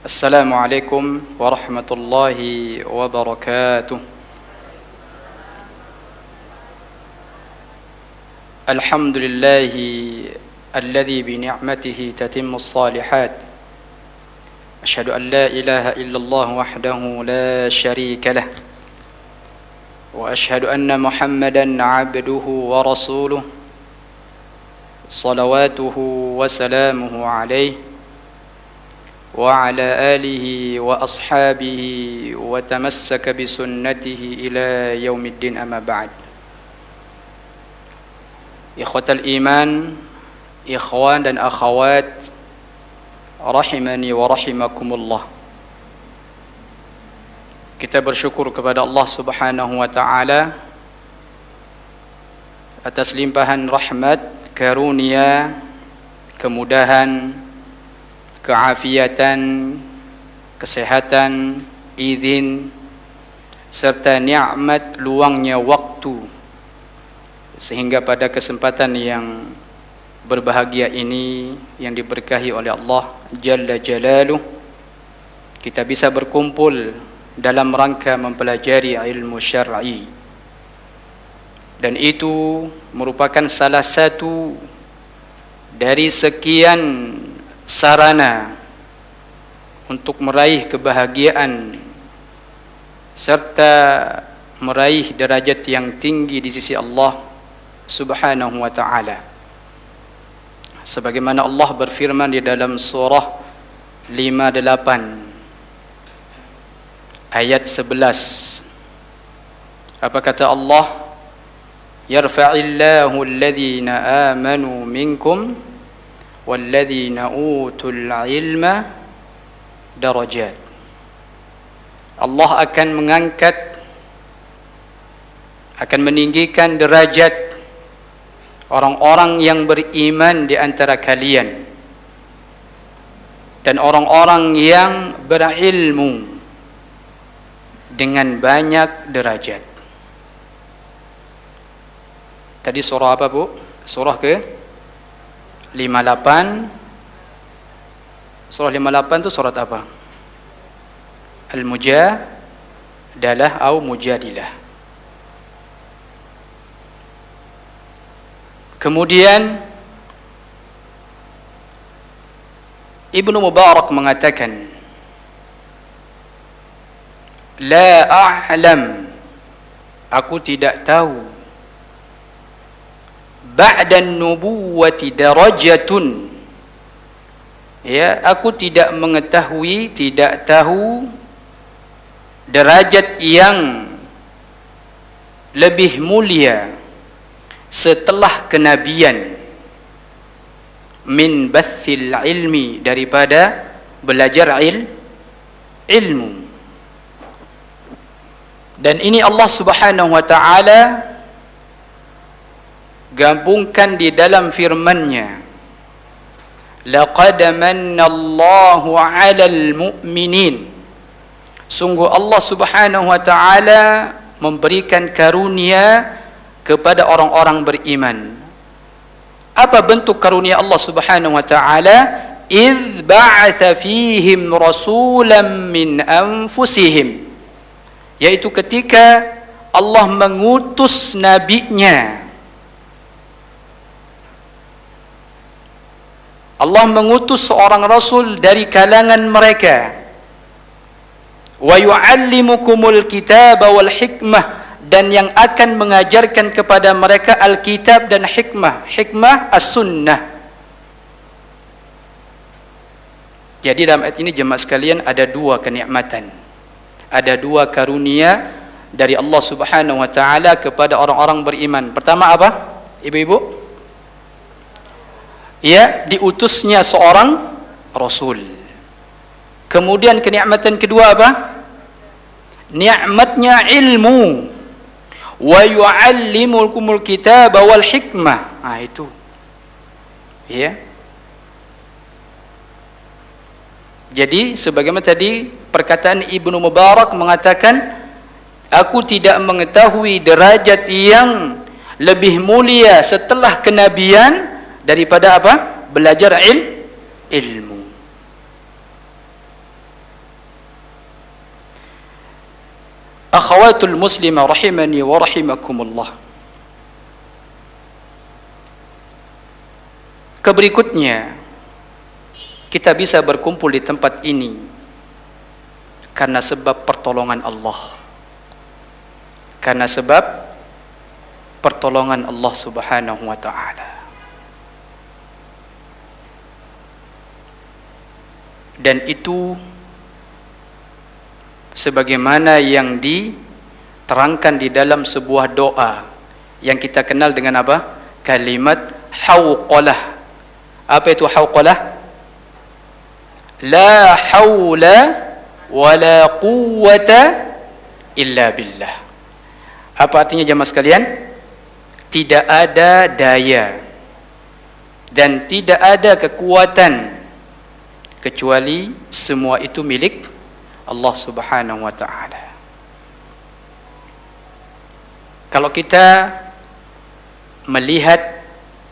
السلام عليكم ورحمة الله وبركاته. الحمد لله الذي بنعمته تتم الصالحات. أشهد أن لا إله إلا الله وحده لا شريك له، وأشهد أن محمدا عبده ورسوله صلواته وسلامه عليه وعلى آله وأصحابه وتمسك بسنته إلى يوم الدين. أما بعد، إخوة الإيمان، إخوان dan akhwat rahimani wa rahimakumullah, kita bersyukur kepada Allah Subhanahu wa taala atas limpahan rahmat, karunia, kemudahan, keafiatan, kesehatan, izin, serta nikmat luangnya waktu, sehingga pada kesempatan yang berbahagia ini yang diberkahi oleh Allah Jalla Jalaluh, kita bisa berkumpul dalam rangka mempelajari ilmu syar'i, dan itu merupakan salah satu dari sekian sarana untuk meraih kebahagiaan serta meraih derajat yang tinggi di sisi Allah Subhanahu wa taala. Sebagaimana Allah berfirman di dalam surah 58 ayat 11. Apa kata Allah? Yarfa'illahu alladhina amanu minkum walladzina utul ilma darajat. Allah akan mengangkat, akan meninggikan derajat orang-orang yang beriman di antara kalian dan orang-orang yang berilmu dengan banyak derajat. Tadi surah apa, Bu? Surah ke 58. Surah 58 itu surat apa? Al-Mujadalah atau Mujadilah. Kemudian Ibnu Mubarak mengatakan, la a'lam, aku tidak tahu, ba'da nubuwati darajatun, ya, aku tidak mengetahui, tidak tahu derajat yang lebih mulia setelah kenabian, min bathil ilmi, daripada belajar ilmu. Dan ini Allah Subhanahu wa taala gabungkan di dalam firman-Nya, laqad mannallahu 'alal mu'minin, sungguh Allah Subhanahu wa taala memberikan karunia kepada orang-orang beriman. Apa bentuk karunia Allah Subhanahu wa taala? Idz ba'atha fihim rasulan min anfusihim, yaitu ketika Allah mengutus nabinya. Allah mengutus seorang rasul dari kalangan mereka. Wa yu'allimukumul kitaba wal hikmah, dan yang akan mengajarkan kepada mereka Alkitab dan hikmah. Hikmah as-sunnah. Jadi dalam ayat ini jemaah sekalian ada dua kenikmatan, ada dua karunia dari Allah Subhanahu wa taala kepada orang-orang beriman. Pertama apa, ibu-ibu? Ya, diutusnya seorang rasul. Kemudian kenikmatan kedua apa? Nikmatnya ilmu. Wa yu'allimukumul kitaba wal hikmah. Itu. Ya. Jadi sebagaimana tadi perkataan Ibnu Mubarak mengatakan, aku tidak mengetahui derajat yang lebih mulia setelah kenabian daripada apa? Belajar ilmu. Akhawatul muslimah rahimani wa rahimakumullah. Keberikutnya, kita bisa berkumpul di tempat ini karena sebab pertolongan Allah. Karena sebab pertolongan Allah Subhanahu wa ta'ala. Dan itu sebagaimana yang diterangkan di dalam sebuah doa yang kita kenal dengan apa? Kalimat hauqalah. Apa itu hauqalah? La haula wala quwwata illa billah. Apa artinya jemaah sekalian? Tidak ada daya dan tidak ada kekuatan kecuali semua itu milik Allah Subhanahu wa ta'ala. Kalau kita melihat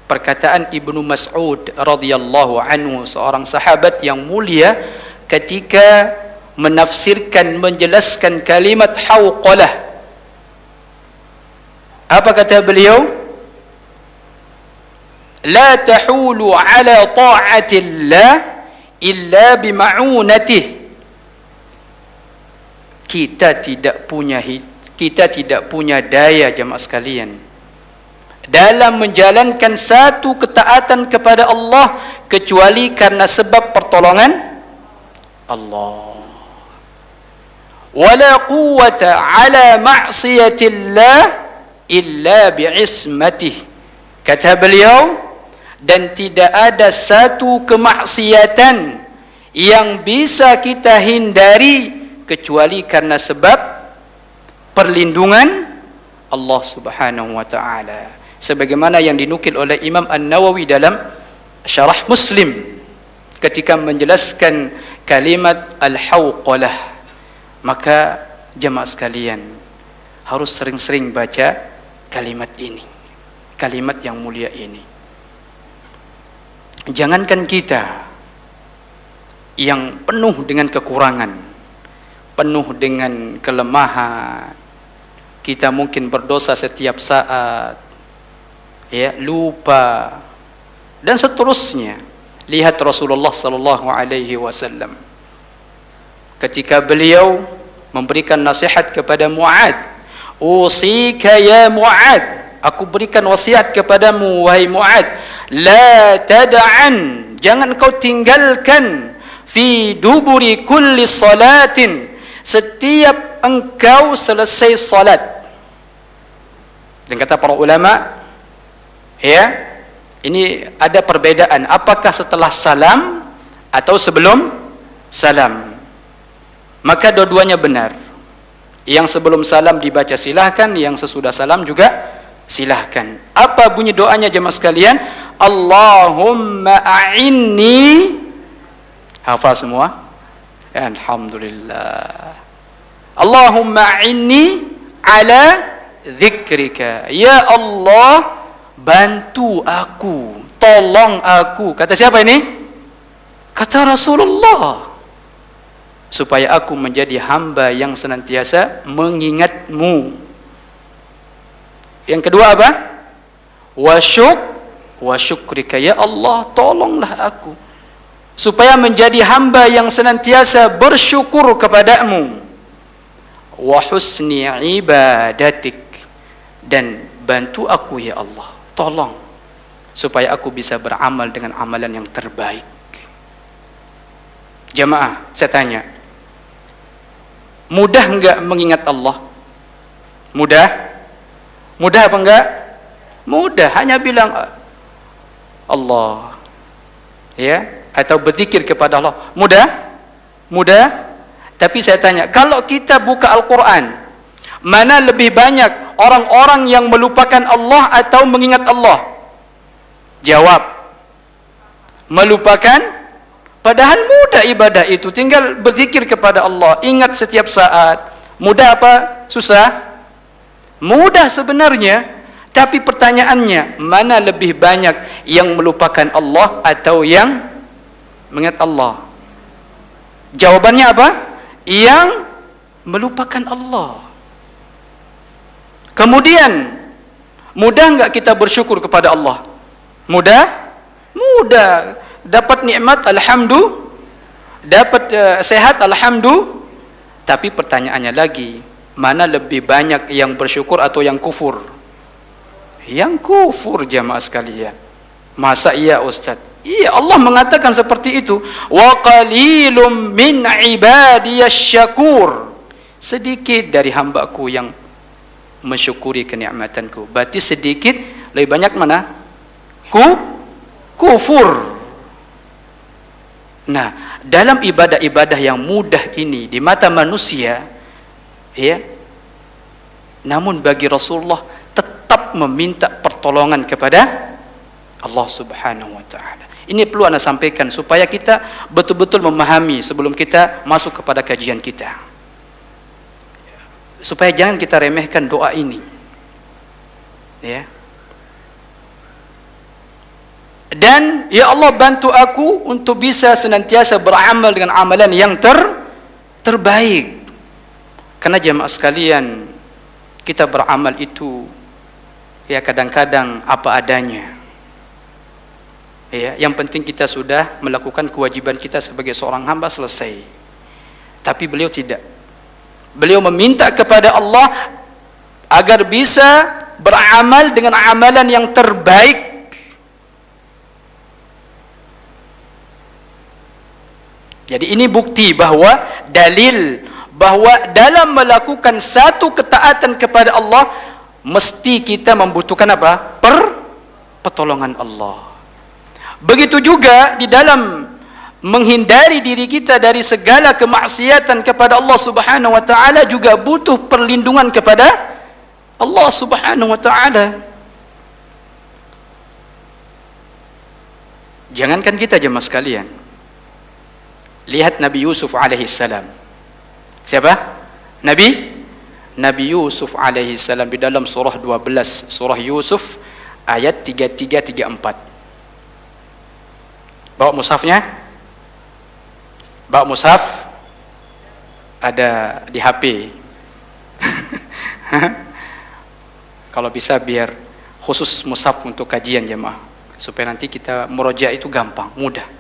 perkataan Ibnu Mas'ud radhiyallahu anhu, seorang sahabat yang mulia, ketika menafsirkan, menjelaskan kalimat hauqalah, apa kata beliau? La tahulu ala ta'atillah illa bima'unatih. Kita tidak punya daya jemaah sekalian dalam menjalankan satu ketaatan kepada Allah kecuali karena sebab pertolongan Allah. Wala quwwata ala ma'siyatillah illa bi'ismatih. Kata beliau, dan tidak ada satu kemaksiatan yang bisa kita hindari kecuali karena sebab perlindungan Allah Subhanahu wa ta'ala. Sebagaimana yang dinukil oleh Imam An-Nawawi dalam Syarah Muslim ketika menjelaskan kalimat al-hauqalah. Maka jemaah sekalian harus sering-sering baca kalimat ini, kalimat yang mulia ini. Jangankan kita yang penuh dengan kekurangan, penuh dengan kelemahan, kita mungkin berdosa setiap saat, ya, lupa dan seterusnya. Lihat Rasulullah sallallahu alaihi wasallam ketika beliau memberikan nasihat kepada Mu'adz, "Usika ya Mu'adz, aku berikan wasiat kepadamu wahai Mu'adz, la tad'an, jangan kau tinggalkan fi duburi kulli salatin, setiap engkau selesai salat." Dan kata para ulama, ya, ini ada perbedaan, apakah setelah salam atau sebelum salam. Maka dua-duanya benar. Yang sebelum salam dibaca silahkan, yang sesudah salam juga silahkan. Apa bunyi doanya jemaah sekalian? Allahumma a'inni. Hafal semua? Alhamdulillah. Allahumma a'inni ala dzikrika. Ya Allah, bantu aku, tolong aku. Kata siapa ini? Kata Rasulullah. Supaya aku menjadi hamba yang senantiasa mengingatmu. Yang kedua apa? Wa syukrika, ya Allah, tolonglah aku supaya menjadi hamba yang senantiasa bersyukur kepadamu. Wa husni ibadatik, dan bantu aku ya Allah, tolong supaya aku bisa beramal dengan amalan yang terbaik. Jamaah, saya tanya, mudah enggak mengingat Allah? Mudah? Mudah apa enggak? Mudah, hanya bilang Allah, ya, atau berzikir kepada Allah. Mudah? Mudah. Tapi saya tanya, kalau kita buka Al-Quran, mana lebih banyak orang-orang yang melupakan Allah atau mengingat Allah? Jawab, melupakan. Padahal mudah ibadah itu, tinggal berzikir kepada Allah, ingat setiap saat. Mudah apa? Susah? Mudah sebenarnya. Tapi pertanyaannya, mana lebih banyak yang melupakan Allah atau yang mengingat Allah? Jawabannya apa? Yang melupakan Allah. Kemudian, mudah enggak kita bersyukur kepada Allah? Mudah? Mudah. Dapat nikmat, alhamdulillah. Dapat sehat, alhamdulillah. Tapi pertanyaannya lagi, mana lebih banyak yang bersyukur atau yang kufur? Yang kufur, jamaah sekalian. Masa iya Ustaz? Iya, Allah mengatakan seperti itu. Wa qalilum min ibadiyasy syakur. Sedikit dari hambaku yang mensyukuri kenikmatanku. Berarti sedikit, lebih banyak mana? Kufur. Nah, dalam ibadah-ibadah yang mudah ini di mata manusia, ya, namun bagi Rasulullah tetap meminta pertolongan kepada Allah Subhanahu wa taala. Ini perlu Anda sampaikan supaya kita betul-betul memahami sebelum kita masuk kepada kajian kita. Supaya jangan kita remehkan doa ini. Ya. Dan ya Allah, bantu aku untuk bisa senantiasa beramal dengan amalan yang terbaik. Karena jemaah sekalian, kita beramal itu ya kadang-kadang apa adanya. Ya, yang penting kita sudah melakukan kewajiban kita sebagai seorang hamba, selesai. Tapi beliau tidak. Beliau meminta kepada Allah agar bisa beramal dengan amalan yang terbaik. Jadi ini bukti bahwa dalil bahwa dalam melakukan satu ketaatan kepada Allah mesti kita membutuhkan apa? Pertolongan Allah. Begitu juga di dalam menghindari diri kita dari segala kemaksiatan kepada Allah Subhanahu wa taala juga butuh perlindungan kepada Allah Subhanahu wa taala. Jangankan kita jemaah sekalian. Lihat Nabi Yusuf alaihi salam. Siapa? Nabi Yusuf alaihi salam di dalam surah 12, surah Yusuf ayat 33-34. Bawa mushafnya? Bawa mushaf? Ada di HP. Kalau bisa biar khusus mushaf untuk kajian jemaah, supaya nanti kita murojaah itu gampang, mudah.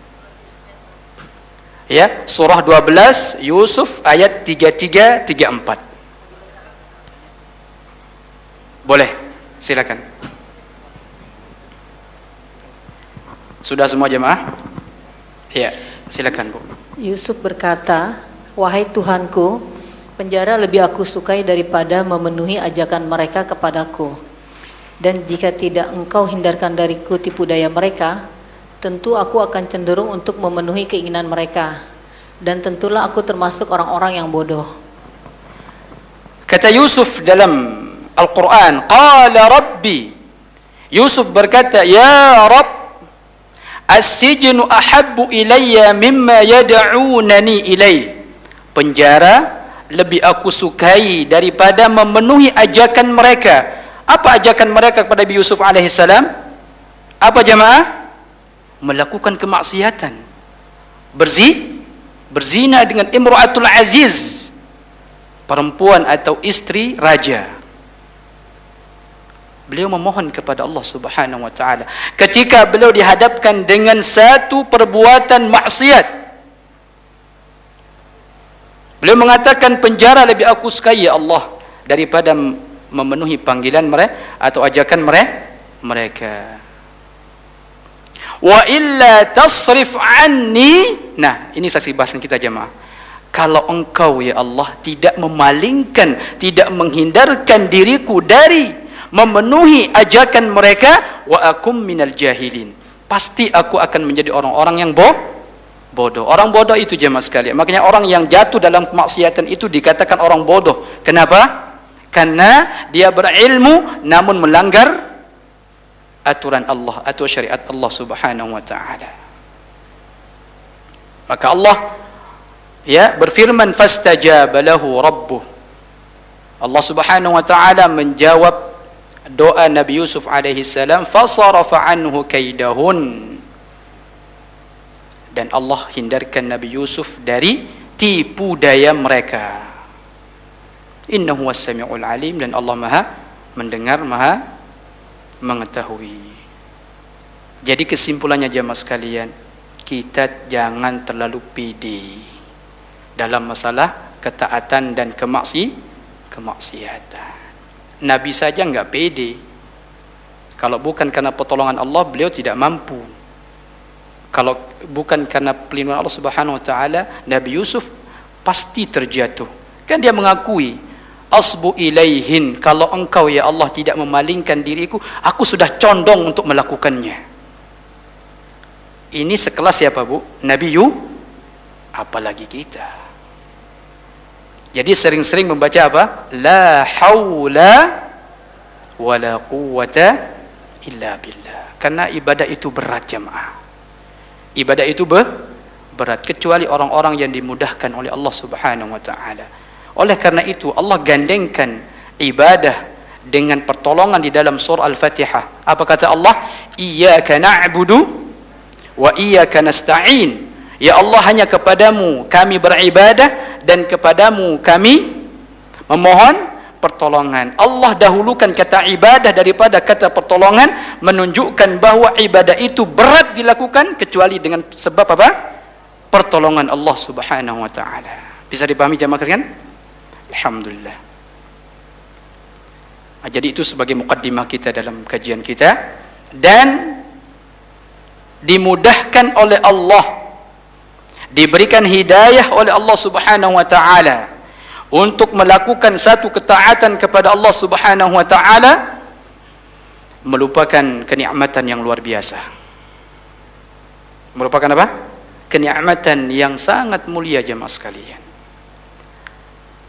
Ya, surah 12 Yusuf ayat 33-34. Boleh, silakan. Sudah semua jemaah? Ya, silakan Bu. Yusuf berkata, "Wahai Tuhanku, penjara lebih aku sukai daripada memenuhi ajakan mereka kepadaku. Dan jika tidak engkau hindarkan dariku tipu daya mereka, tentu aku akan cenderung untuk memenuhi keinginan mereka. Dan tentulah aku termasuk orang-orang yang bodoh." Kata Yusuf dalam Al-Quran, Qala Rabbi, Yusuf berkata, Ya Rabb, as-sijnu ahabbu ilayya mimma yad'unani ilai. Penjara lebih aku sukai daripada memenuhi ajakan mereka. Apa ajakan mereka kepada Nabi Yusuf alaihissalam? Apa jemaah? Melakukan kemaksiatan, berzina dengan imra'atul aziz, perempuan atau istri raja. Beliau memohon kepada Allah Subhanahu wa taala ketika beliau dihadapkan dengan satu perbuatan maksiat. Beliau mengatakan, penjara lebih aku sukai ya Allah daripada memenuhi panggilan mereka atau ajakan mereka. Wa illa tasrif anni. Nah, ini saksi bahasan kita jemaah. Kalau engkau ya Allah tidak memalingkan, tidak menghindarkan diriku dari memenuhi ajakan mereka, wa akum minal jahilin, pasti aku akan menjadi orang-orang yang bodoh. Orang bodoh itu jemaah sekalian, makanya orang yang jatuh dalam kemaksiatan itu dikatakan orang bodoh. Kenapa? Karena dia berilmu namun melanggar aturan Allah atau syariat Allah Subhanahu wa taala. Maka Allah ya berfirman, fastajaba lahu rabbuh. Allah Subhanahu wa taala menjawab doa Nabi Yusuf alaihi salam, fasarafa anhu kaidahun. Dan Allah hindarkan Nabi Yusuf dari tipu daya mereka. Innahu was-sami'ul alim, dan Allah mendengar, maha mengetahui. Jadi kesimpulannya jemaah sekalian, kita jangan terlalu pede dalam masalah ketaatan dan kemaksiatan. Nabi saja enggak pede. Kalau bukan karena pertolongan Allah, beliau tidak mampu. Kalau bukan karena perlindungan Allah Subhanahu wa taala, Nabi Yusuf pasti terjatuh. Kan dia mengakui, asbu ilaihin, kalau engkau ya Allah tidak memalingkan diriku, aku sudah condong untuk melakukannya. Ini sekelas siapa, Bu? Nabi apalagi kita. Jadi sering-sering membaca apa? La haula wala quwwata illa billah. Karena ibadah itu berat jemaah. Ibadah itu berat, kecuali orang-orang yang dimudahkan oleh Allah Subhanahu wa taala. Oleh karena itu Allah gandengkan ibadah dengan pertolongan di dalam surah Al-Fatihah. Apa kata Allah? Iyyaka na'budu wa iyyaka nasta'in. Ya Allah, hanya kepadamu kami beribadah dan kepadamu kami memohon pertolongan. Allah dahulukan kata ibadah daripada kata pertolongan, menunjukkan bahwa ibadah itu berat dilakukan kecuali dengan sebab apa? Pertolongan Allah Subhanahu wa taala. Bisa dipahami jemaah sekalian? Alhamdulillah. Jadi itu sebagai mukaddimah kita dalam kajian kita, dan dimudahkan oleh Allah, diberikan hidayah oleh Allah Subhanahu wa taala untuk melakukan satu ketaatan kepada Allah Subhanahu wa taala, melupakan kenikmatan yang luar biasa. Merupakan apa? Kenikmatan yang sangat mulia jemaah sekalian.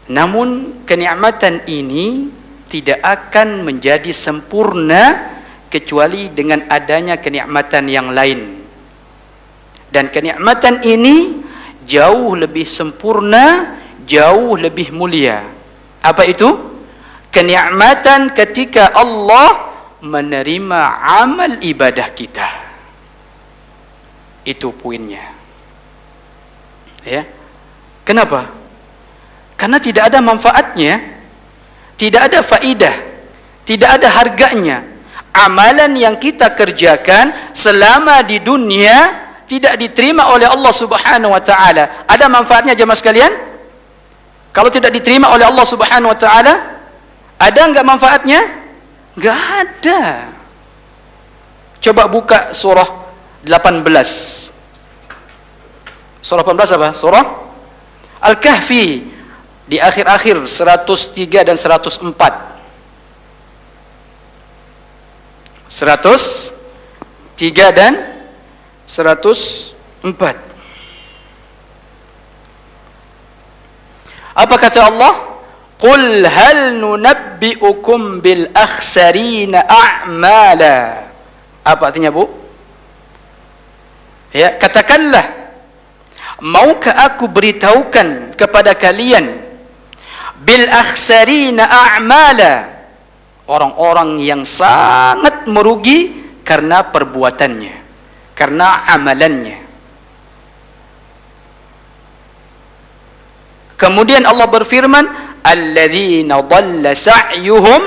Namun kenikmatan ini tidak akan menjadi sempurna kecuali dengan adanya kenikmatan yang lain. Dan kenikmatan ini jauh lebih sempurna, jauh lebih mulia. Apa itu? Kenikmatan ketika Allah menerima amal ibadah kita. Itu poinnya. Ya. Kenapa? Karena tidak ada manfaatnya, tidak ada faidah, tidak ada harganya. Amalan yang kita kerjakan selama di dunia tidak diterima oleh Allah Subhanahu wa taala. Ada manfaatnya jemaah sekalian? Kalau tidak diterima oleh Allah Subhanahu wa taala, ada enggak manfaatnya? Enggak ada. Coba buka surah 18. Surah 18 apa? Surah Al-Kahfi, di akhir-akhir 103 dan 104. 103 dan 104. Apa kata Allah? Qul hal nunabbi'ukum bil akhsarina a'mala. Apa artinya, Bu? Ya, katakanlah, maukah aku beritahukan kepada kalian bil akhsarina a'mala, orang-orang yang sangat merugi karena perbuatannya, karena amalannya. Kemudian Allah berfirman, alladzina dhalla sa'yuhum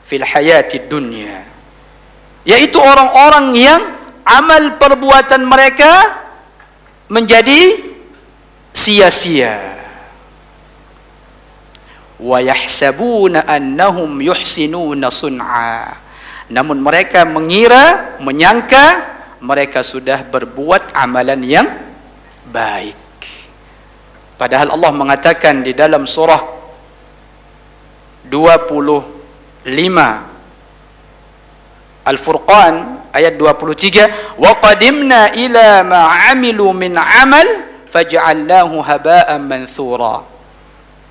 fil hayatid dunya, yaitu orang-orang yang amal perbuatan mereka menjadi sia-sia. Wa yahsabuna annahum yuhsinuna sun'a, namun mereka mengira, menyangka mereka sudah berbuat amalan yang baik. Padahal Allah mengatakan di dalam surah 25 Al-Furqan ayat 23, wa qadimna ila ma 'amilu min 'amal faj'alnahu haba'an manthura.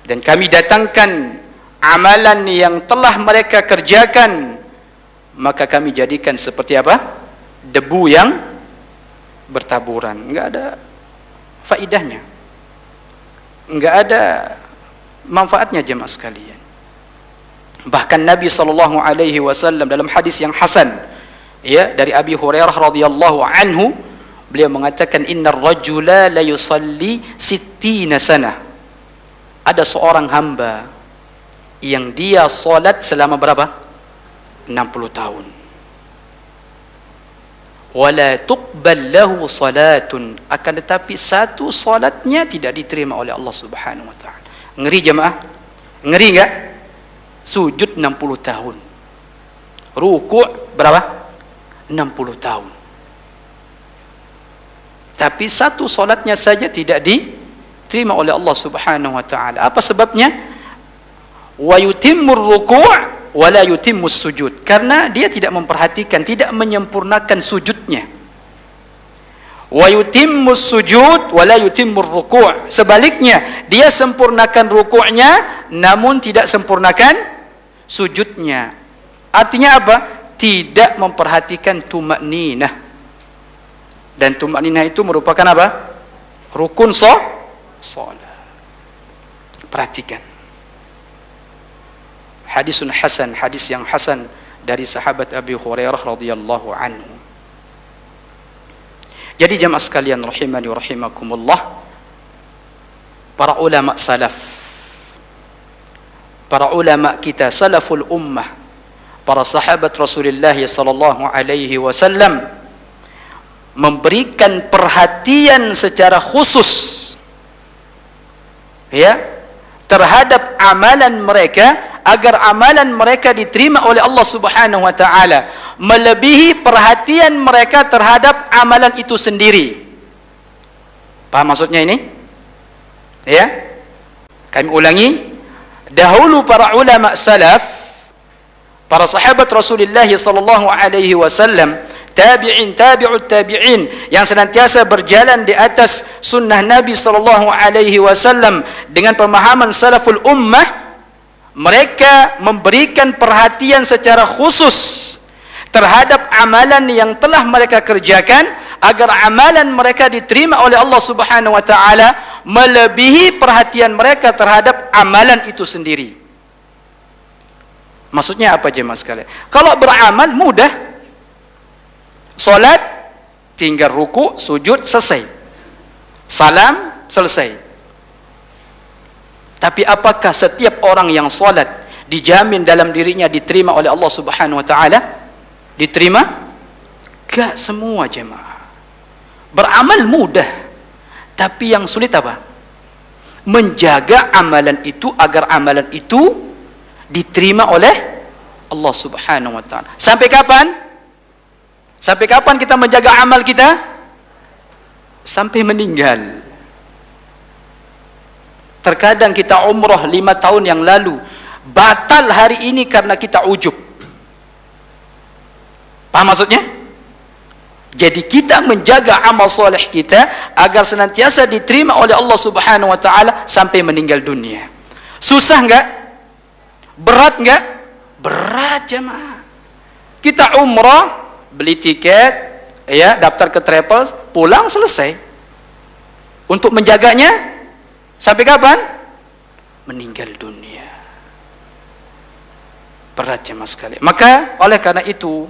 Dan kami datangkan amalan yang telah mereka kerjakan, maka kami jadikan seperti apa? Debu yang bertaburan. Enggak ada faidahnya, enggak ada manfaatnya jemaah sekalian. Bahkan Nabi SAW dalam hadis yang hasan, ya, dari Abi Hurairah radhiyallahu anhu, beliau mengatakan, innar rajula la yusalli 60 sanah. Ada seorang hamba yang dia solat selama berapa? 60 tahun. Wala tuqbal lahu salatun, akan tetapi satu solatnya tidak diterima oleh Allah Subhanahu wa taala. Ngeri jemaah? Ngeri enggak? Sujud 60 tahun. Rukuk berapa? 60 tahun. Tapi satu solatnya saja tidak diterima oleh Allah Subhanahu wa taala. Apa sebabnya? Wa yutimmur ruku' wa la yutimmus sujud. Karena dia tidak memperhatikan, tidak menyempurnakan sujudnya. Wa yutimmus sujud wa la yutimmur ruku'. Sebaliknya, dia sempurnakan rukuknya namun tidak sempurnakan sujudnya. Artinya apa? Tidak memperhatikan tumakninah. Dan tumakninah itu merupakan apa? Rukun salat. Perhatikan. Hadisun hasan, hadis yang hasan dari sahabat Abi Hurairah radhiyallahu anhu. Jadi jamaah sekalian rahimani wa rahimakumullah, para ulama salaf, para ulama kita salaful ummah, para sahabat Rasulullah sallallahu alaihi wasallam memberikan perhatian secara khusus ya terhadap amalan mereka agar amalan mereka diterima oleh Allah Subhanahu wa taala, melebihi perhatian mereka terhadap amalan itu sendiri. Paham maksudnya ini? Ya? Kami ulangi, dahulu para ulama salaf, para sahabat Rasulullah sallallahu alaihi wasallam, tabi'in, tabi'ut tabi'in yang senantiasa berjalan di atas sunnah Nabi sallallahu alaihi wasallam dengan pemahaman salaful ummah, mereka memberikan perhatian secara khusus terhadap amalan yang telah mereka kerjakan agar amalan mereka diterima oleh Allah Subhanahu wa taala, melebihi perhatian mereka terhadap amalan itu sendiri. Maksudnya apa jemaah sekalian? Kalau beramal mudah. Salat tinggal ruku, sujud, selesai. Salam, selesai. Tapi apakah setiap orang yang salat dijamin dalam dirinya diterima oleh Allah Subhanahu wa taala? Diterima? Enggak semua jemaah. Beramal mudah, tapi yang sulit apa? Menjaga amalan itu agar amalan itu diterima oleh Allah Subhanahu wa taala. Sampai kapan? Sampai kapan kita menjaga amal kita? Sampai meninggal. Terkadang kita umrah 5 tahun yang lalu, batal hari ini karena kita ujub. Paham maksudnya? Jadi kita menjaga amal soleh kita agar senantiasa diterima oleh Allah Subhanahu wa taala sampai meninggal dunia. Susah enggak? Berat enggak? Berat jemaah. Kita umrah, beli tiket, ya, daftar ke travel, pulang, selesai. Untuk menjaganya sampai kapan? Meninggal dunia. Berat jemaah sekalian. Maka oleh karena itu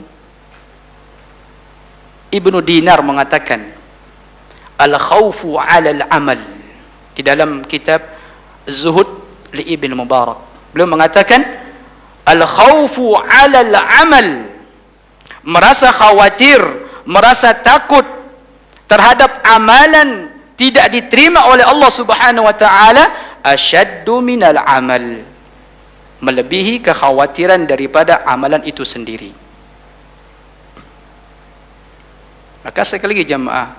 Ibnu Dinar mengatakan al-khawfu 'ala al-amal di dalam kitab Zuhud li Ibn Mubarak. Beliau mengatakan al-khawfu 'ala al-amal, merasa khawatir, merasa takut terhadap amalan tidak diterima oleh Allah Subhanahu wa taala, asyaddu minal amal, melebihi kekhawatiran daripada amalan itu sendiri. Maka sekali lagi jemaah,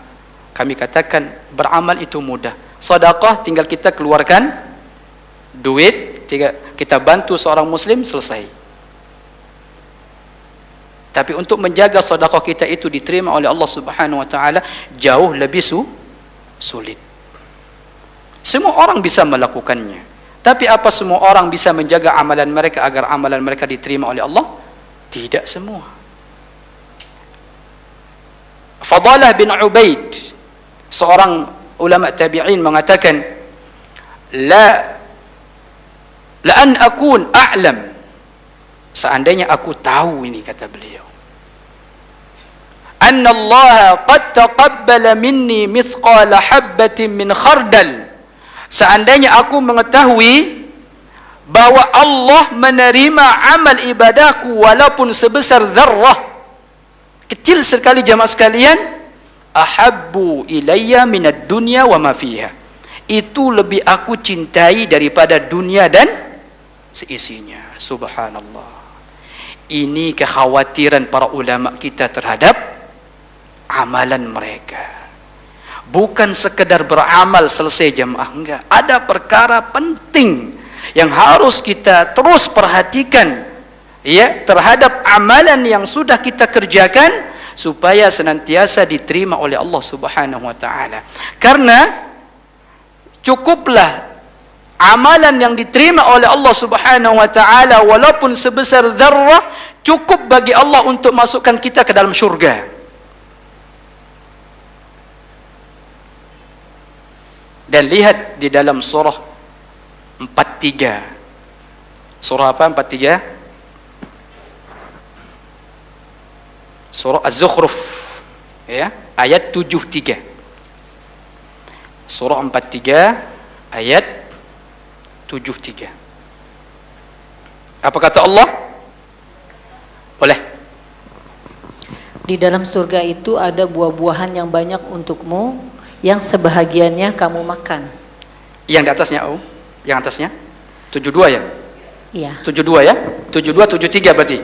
kami katakan beramal itu mudah. Sedekah tinggal kita keluarkan duit, kita bantu seorang muslim, selesai. Tapi untuk menjaga sedekah kita itu diterima oleh Allah Subhanahu wa taala jauh lebih sulit. Semua orang bisa melakukannya, tapi apa semua orang bisa menjaga amalan mereka agar amalan mereka diterima oleh Allah? Tidak semua. Fadalah bin Ubaid, seorang ulama tabi'in, mengatakan la an akun a'lam, seandainya aku tahu ini, kata beliau, anna Allah qad taqabbala minni mithqala habbatin min khardal, seandainya aku mengetahui bahwa Allah menerima amal ibadahku walaupun sebesar dzarrah, kecil sekali jamaah sekalian, ahabbu ilayya minad dunya wa ma fiha, itu lebih aku cintai daripada dunia dan seisinya. Subhanallah. Ini kekhawatiran para ulama kita terhadap amalan mereka. Bukan sekedar beramal selesai jamaah, enggak. Ada perkara penting yang harus kita terus perhatikan, ya, terhadap amalan yang sudah kita kerjakan supaya senantiasa diterima oleh Allah Subhanahu wa taala. Karena cukuplah amalan yang diterima oleh Allah Subhanahu wa taala walaupun sebesar dzarrah, cukup bagi Allah untuk masukkan kita ke dalam syurga. Dan lihat di dalam surah 43. Surah apa 43? Surah Az-Zukhruf, ya, ayat 73. Surah 43 ayat 73. Apa kata Allah? Boleh. Di dalam surga itu ada buah-buahan yang banyak untukmu, yang sebahagiannya kamu makan. Yang di atasnya, oh, yang atasnya 72 ya? Iya. 72 ya? 72 73 berarti.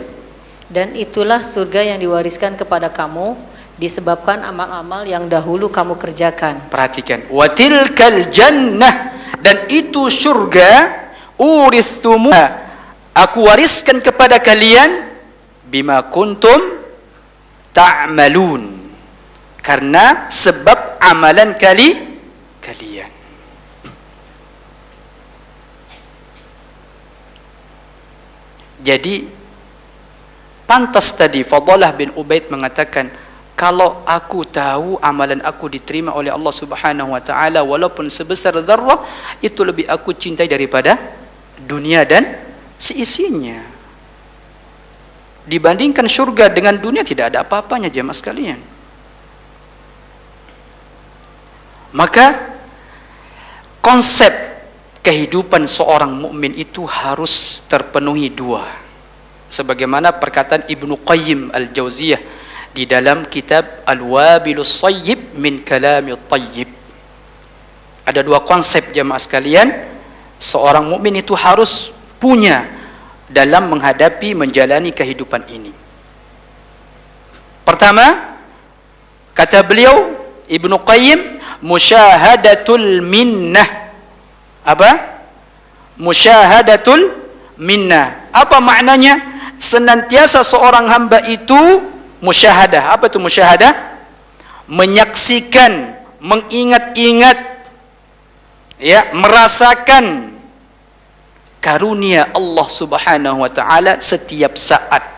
Dan itulah surga yang diwariskan kepada kamu disebabkan amal-amal yang dahulu kamu kerjakan. Perhatikan, wa tilkal jannah, dan itu surga, urithumuha, aku wariskan kepada kalian, bima kuntum ta'malun, karena sebab amalan kalian. Jadi pantas tadi Fadalah bin Ubaid mengatakan, kalau aku tahu amalan aku diterima oleh Allah Subhanahu wa taala walaupun sebesar dzarrah, itu lebih aku cintai daripada dunia dan seisinya. Dibandingkan syurga dengan dunia tidak ada apa-apanya jemaah sekalian. Maka konsep kehidupan seorang mukmin itu harus terpenuhi dua. Sebagaimana perkataan Ibnu Qayyim Al-Jauziyah di dalam kitab Al-Wabilus Sayyib min Kalamit Tayyib. Ada dua konsep jemaah sekalian seorang mukmin itu harus punya dalam menghadapi menjalani kehidupan ini. Pertama, kata beliau Ibnu Qayyim, musyahadatul minnah. Apa? Musyahadatul minnah. Apa maknanya? Senantiasa seorang hamba itu musyahadah. Apa itu musyahadah? Menyaksikan, mengingat-ingat, ya, merasakan karunia Allah Subhanahu wa taala setiap saat.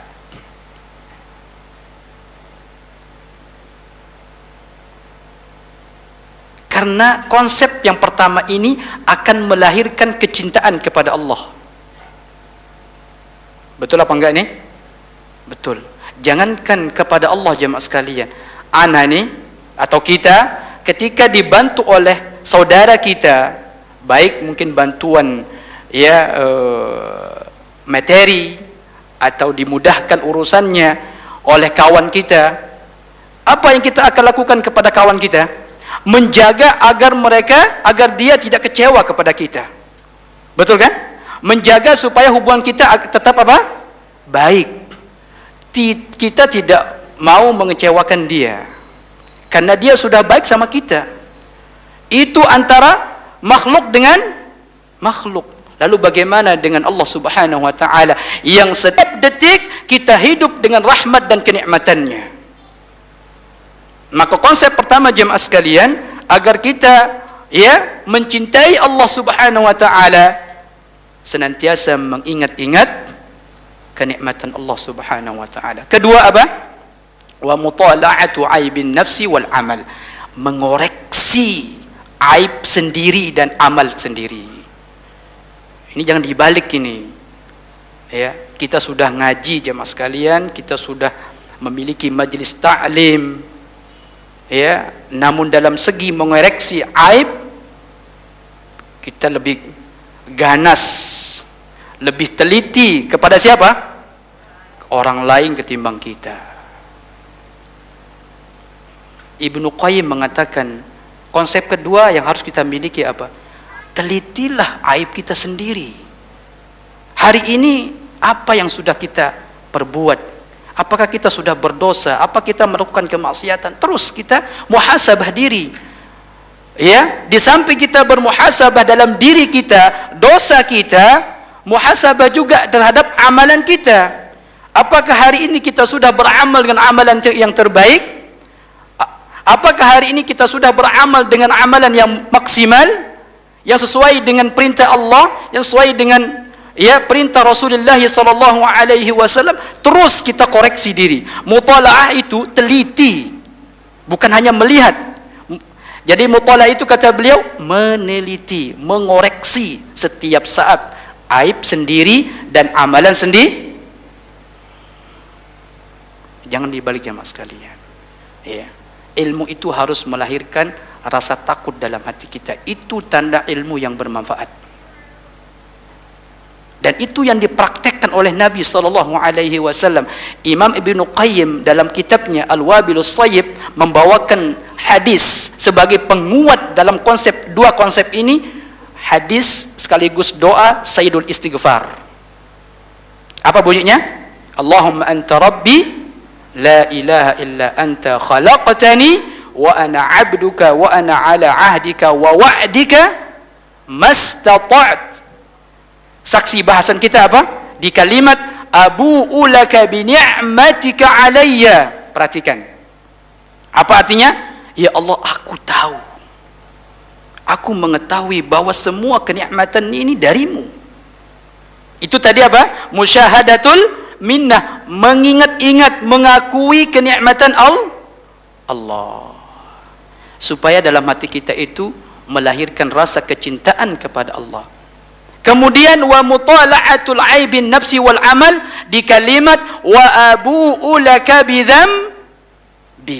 Karena konsep yang pertama ini akan melahirkan kecintaan kepada Allah. Betul apa enggak nih? Betul. Jangankan kepada Allah jemaah sekalian, ana nih atau kita ketika dibantu oleh saudara kita, baik mungkin bantuan ya materi atau dimudahkan urusannya oleh kawan kita, apa yang kita akan lakukan kepada kawan kita? Menjaga agar dia tidak kecewa kepada kita. Betul kan? Menjaga supaya hubungan kita tetap apa? Baik. Kita tidak mau mengecewakan dia, karena dia sudah baik sama kita. Itu antara makhluk dengan makhluk. Lalu bagaimana dengan Allah Subhanahu wa taala yang setiap detik kita hidup dengan rahmat dan kenikmatannya? Maka konsep pertama jemaah sekalian, agar kita ya mencintai Allah Subhanahu wa taala, senantiasa mengingat-ingat kenikmatan Allah Subhanahu wa taala. Kedua apa? Wa mutala'atu aibin nafsi wal amal. Mengoreksi aib sendiri dan amal sendiri. Ini jangan dibalik ini. Ya, kita sudah ngaji jemaah sekalian, kita sudah memiliki majelis ta'lim. Ya, namun dalam segi mengoreksi aib kita lebih ganas lebih teliti kepada siapa? Orang lain ketimbang kita. Ibnu Qayyim mengatakan konsep kedua yang harus kita miliki apa? Telitilah aib kita sendiri. Hari ini apa yang sudah kita perbuat? Apakah kita sudah berdosa? Apa kita melakukan kemaksiatan? Terus kita muhasabah diri. Ya, di samping kita bermuhasabah dalam diri kita, dosa kita, muhasabah juga terhadap amalan kita. Apakah hari ini kita sudah beramal dengan amalan yang terbaik? Apakah hari ini kita sudah beramal dengan amalan yang maksimal, yang sesuai dengan perintah Allah, yang sesuai dengan perintah Rasulullah sallallahu alaihi wasallam? Terus kita koreksi diri. Mutalaah itu teliti, bukan hanya melihat. Jadi mutalaah itu kata beliau meneliti, mengoreksi setiap saat aib sendiri dan amalan sendiri. Jangan dibalik ya mas sekalian. Ya. Ilmu itu harus melahirkan rasa takut dalam hati kita. Itu tanda ilmu yang bermanfaat. Dan itu yang dipraktekkan oleh Nabi sallallahu alaihi wasallam. Imam Ibnu Qayyim dalam kitabnya Al-Wabilus Shayyib membawakan hadis sebagai penguat dalam dua konsep ini. Hadis sekaligus doa Sayyidul Istighfar. Apa bunyinya? Allahumma anta rabbi la ilaha illa anta khalaqtani wa ana 'abduka wa ana 'ala 'ahdika wa wa'dika mastata'tu. Saksi bahasan kita apa? Di kalimat abu'u laka bi ni'matika 'alayya. Perhatikan. Apa artinya? Ya Allah, aku tahu. Aku mengetahui bahwa semua kenikmatan ini darimu. Itu tadi apa? Musyahadatul minnah, mengingat-ingat, mengakui kenikmatan Allah. Supaya dalam hati kita itu melahirkan rasa kecintaan kepada Allah. Kemudian wa mutala'atul aibin nafsi wal amal di kalimat wa abu'u laka bidzambi.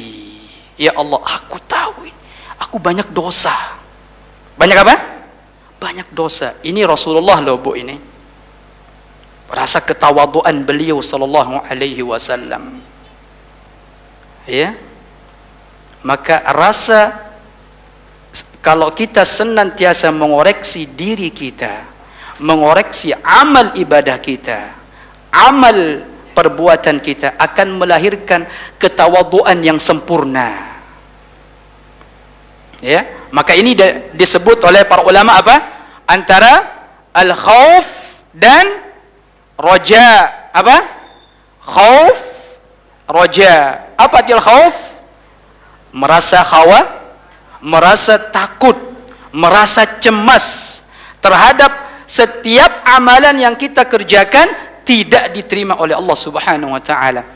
Ya Allah, aku tahu aku banyak dosa. Banyak apa? Banyak dosa. Ini Rasulullah loh Bu ini. Rasa ketawaduan beliau sallallahu alaihi wasallam. Ya. Maka rasa kalau kita senantiasa mengoreksi diri kita, mengoreksi amal ibadah kita, amal perbuatan kita akan melahirkan ketawaduan yang sempurna. Ya, maka ini disebut oleh para ulama apa? Antara al-khauf dan roja. Apa? Khauf, roja. Apa arti al-khauf? Merasa merasa takut, merasa cemas terhadap setiap amalan yang kita kerjakan tidak diterima oleh Allah Subhanahu wa taala.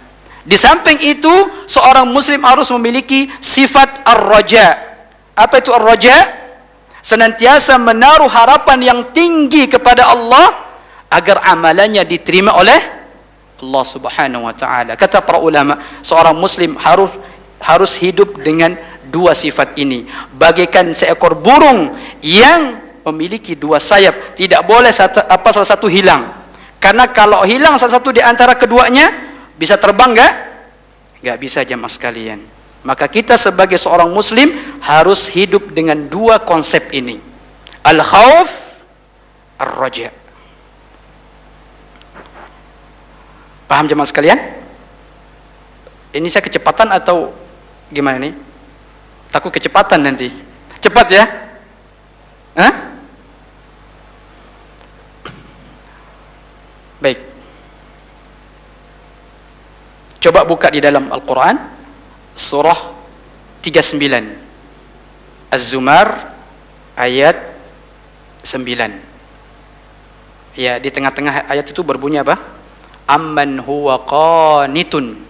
Di samping itu, seorang muslim harus memiliki sifat ar-raja. Apa itu ar-raja? Senantiasa menaruh harapan yang tinggi kepada Allah agar amalannya diterima oleh Allah Subhanahu wa taala. Kata para ulama, seorang muslim harus hidup dengan dua sifat ini. Bagaikan seekor burung yang memiliki dua sayap, tidak boleh salah satu hilang. Karena kalau hilang salah satu di antara keduanya, bisa terbang enggak bisa jemaah sekalian. Maka kita sebagai seorang muslim harus hidup dengan dua konsep ini. Al-khauf, ar-raja. Paham jemaah sekalian? Ini saya kecepatan atau gimana nih? Takut kecepatan nanti. Cepat ya? Hah? Baik. Coba buka di dalam Al-Quran surah 39 Az-Zumar ayat 9. Ya, di tengah-tengah ayat itu berbunyi apa? Amman huwa qanitun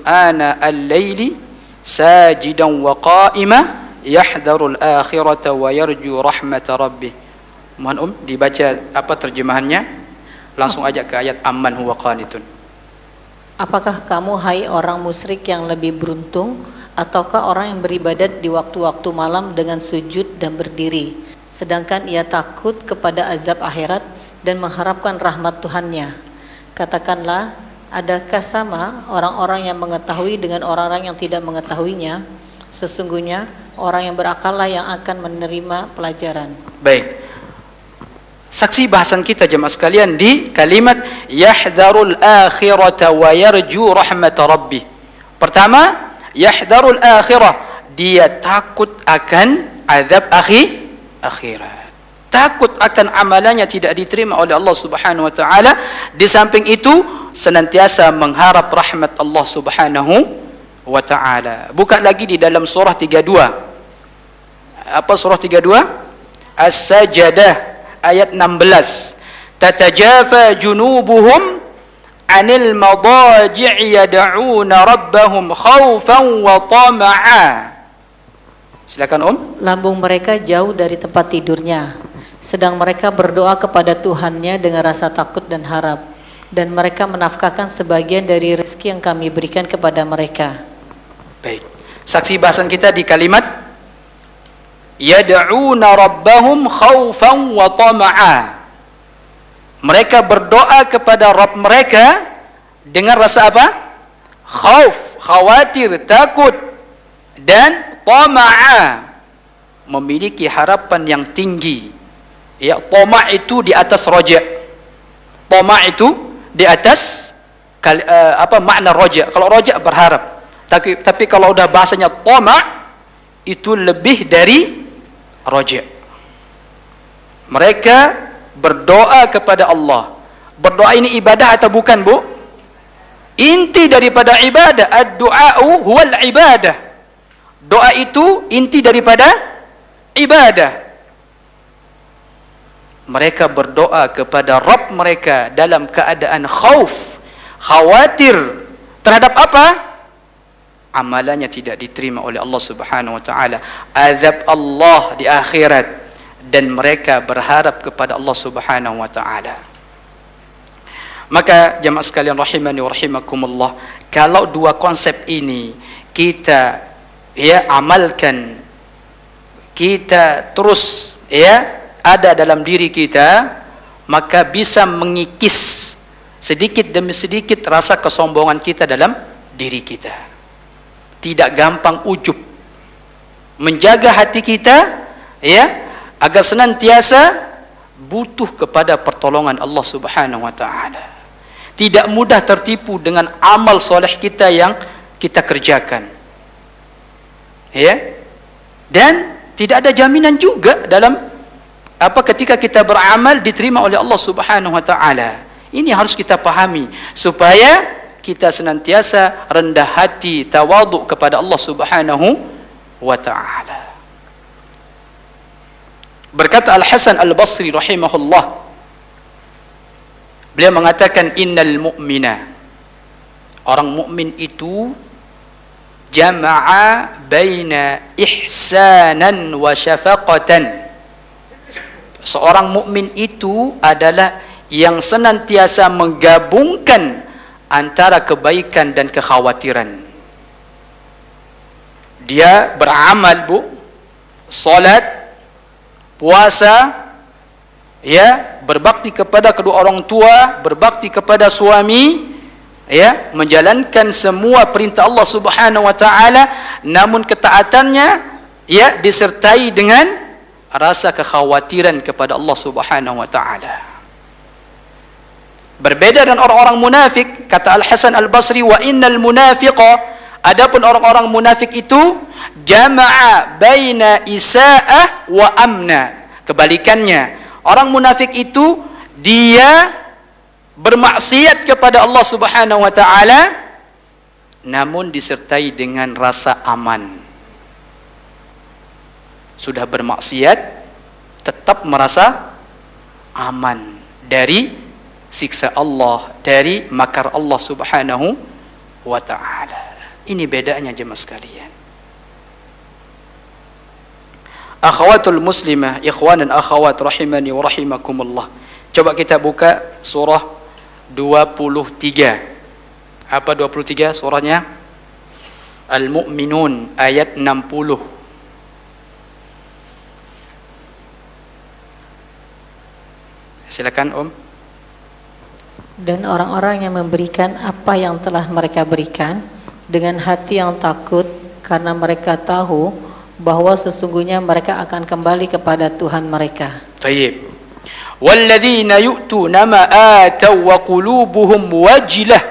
ana al-laili sajidan wa qa'ima yahdharul akhirata wa yarju rahmata rabbih. Mohon dibaca apa terjemahannya? Langsung aja ke ayat amman huwa qanitun. Apakah kamu hai orang musyrik yang lebih beruntung ataukah orang yang beribadat di waktu-waktu malam dengan sujud dan berdiri sedangkan ia takut kepada azab akhirat dan mengharapkan rahmat Tuhannya. Katakanlah, adakah sama orang-orang yang mengetahui dengan orang-orang yang tidak mengetahuinya? Sesungguhnya orang yang berakallah yang akan menerima pelajaran. Baik. Saksi bahasan kita jemaah sekalian di kalimat yahdharul akhirata wa yarju rahmat rabbih. Pertama, yahdharul akhirah, dia takut akan azab akhirat. Takut akan amalannya tidak diterima oleh Allah Subhanahu wa taala. Di samping itu senantiasa mengharap rahmat Allah Subhanahu wa taala. Buka lagi di dalam surah 32. Apa surah 32? As-Sajdah ayat 16. Tatajafa junubuhum 'anil madaji'i yad'una rabbahum khaufan wa tama'a. Silakan Lambung mereka jauh dari tempat tidurnya, sedang mereka berdoa kepada Tuhannya dengan rasa takut dan harap, dan mereka menafkahkan sebagian dari rezeki yang kami berikan kepada mereka. Baik. Saksi bahasan kita di kalimat yad'una rabbahum khaufan wa tama'a. Mereka berdoa kepada Rabb mereka dengan rasa apa? Khauf, khawatir, takut, dan tama'a, memiliki harapan yang tinggi. Ya, tama' itu di atas roja. Tama' itu di atas apa makna roja? Kalau roja berharap. Tapi kalau udah bahasanya tama' itu lebih dari roja. Mereka berdoa kepada Allah. Berdoa ini ibadah atau bukan, Bu? Inti daripada ibadah, ad-du'a'u huwal ibadah. Doa itu inti daripada ibadah. Mereka berdoa kepada Rabb mereka dalam keadaan khauf, khawatir terhadap apa? Amalannya tidak diterima oleh Allah Subhanahu wa taala, azab Allah di akhirat, dan mereka berharap kepada Allah Subhanahu wa taala. Maka jemaah sekalian rahimani wa rahimakumullah, kalau dua konsep ini kita amalkan, kita terus ada dalam diri kita, maka bisa mengikis sedikit demi sedikit rasa kesombongan kita dalam diri kita. Tidak gampang ujub. Menjaga hati kita agar senantiasa butuh kepada pertolongan Allah Subhanahu wa taala. Tidak mudah tertipu dengan amal soleh kita yang kita kerjakan. Dan tidak ada jaminan juga dalam ketika kita beramal diterima oleh Allah Subhanahu wa taala. Ini harus kita pahami supaya kita senantiasa rendah hati, tawadhu kepada Allah Subhanahu wa taala. Berkata Al-Hasan Al-Basri rahimahullah, beliau mengatakan innal mu'mina, orang mukmin itu jama'a baina ihsanan wa syafaqatan. Seorang mukmin itu adalah yang senantiasa menggabungkan antara kebaikan dan kekhawatiran. Dia beramal, Bu, salat, puasa, berbakti kepada kedua orang tua, berbakti kepada suami, menjalankan semua perintah Allah Subhanahu wa taala, namun ketaatannya disertai dengan rasa kekhawatiran kepada Allah Subhanahu wa taala. Berbeda dengan orang-orang munafik, kata Al-Hasan Al-Basri, wa innal munafiqa, adapun orang-orang munafik itu jama'a baina isa'ah wa amna. Kebalikannya, orang munafik itu dia bermaksiat kepada Allah Subhanahu wa taala namun disertai dengan rasa aman. Sudah bermaksiat tetap merasa aman dari siksa Allah, dari makar Allah Subhanahu wa taala. Ini bedanya jemaah sekalian. Akhawatul muslimah, ikhwan dan akhawat rahimani wa rahimakumullah. Coba kita buka surah 23. Apa 23 surahnya? Al-Mu'minun ayat 60. Silakan Om. Dan orang-orang yang memberikan apa yang telah mereka berikan dengan hati yang takut karena mereka tahu bahwa sesungguhnya mereka akan kembali kepada Tuhan mereka. Tayyib. Walladzina yu'tuna ma ataw wa qulubuhum wajilah.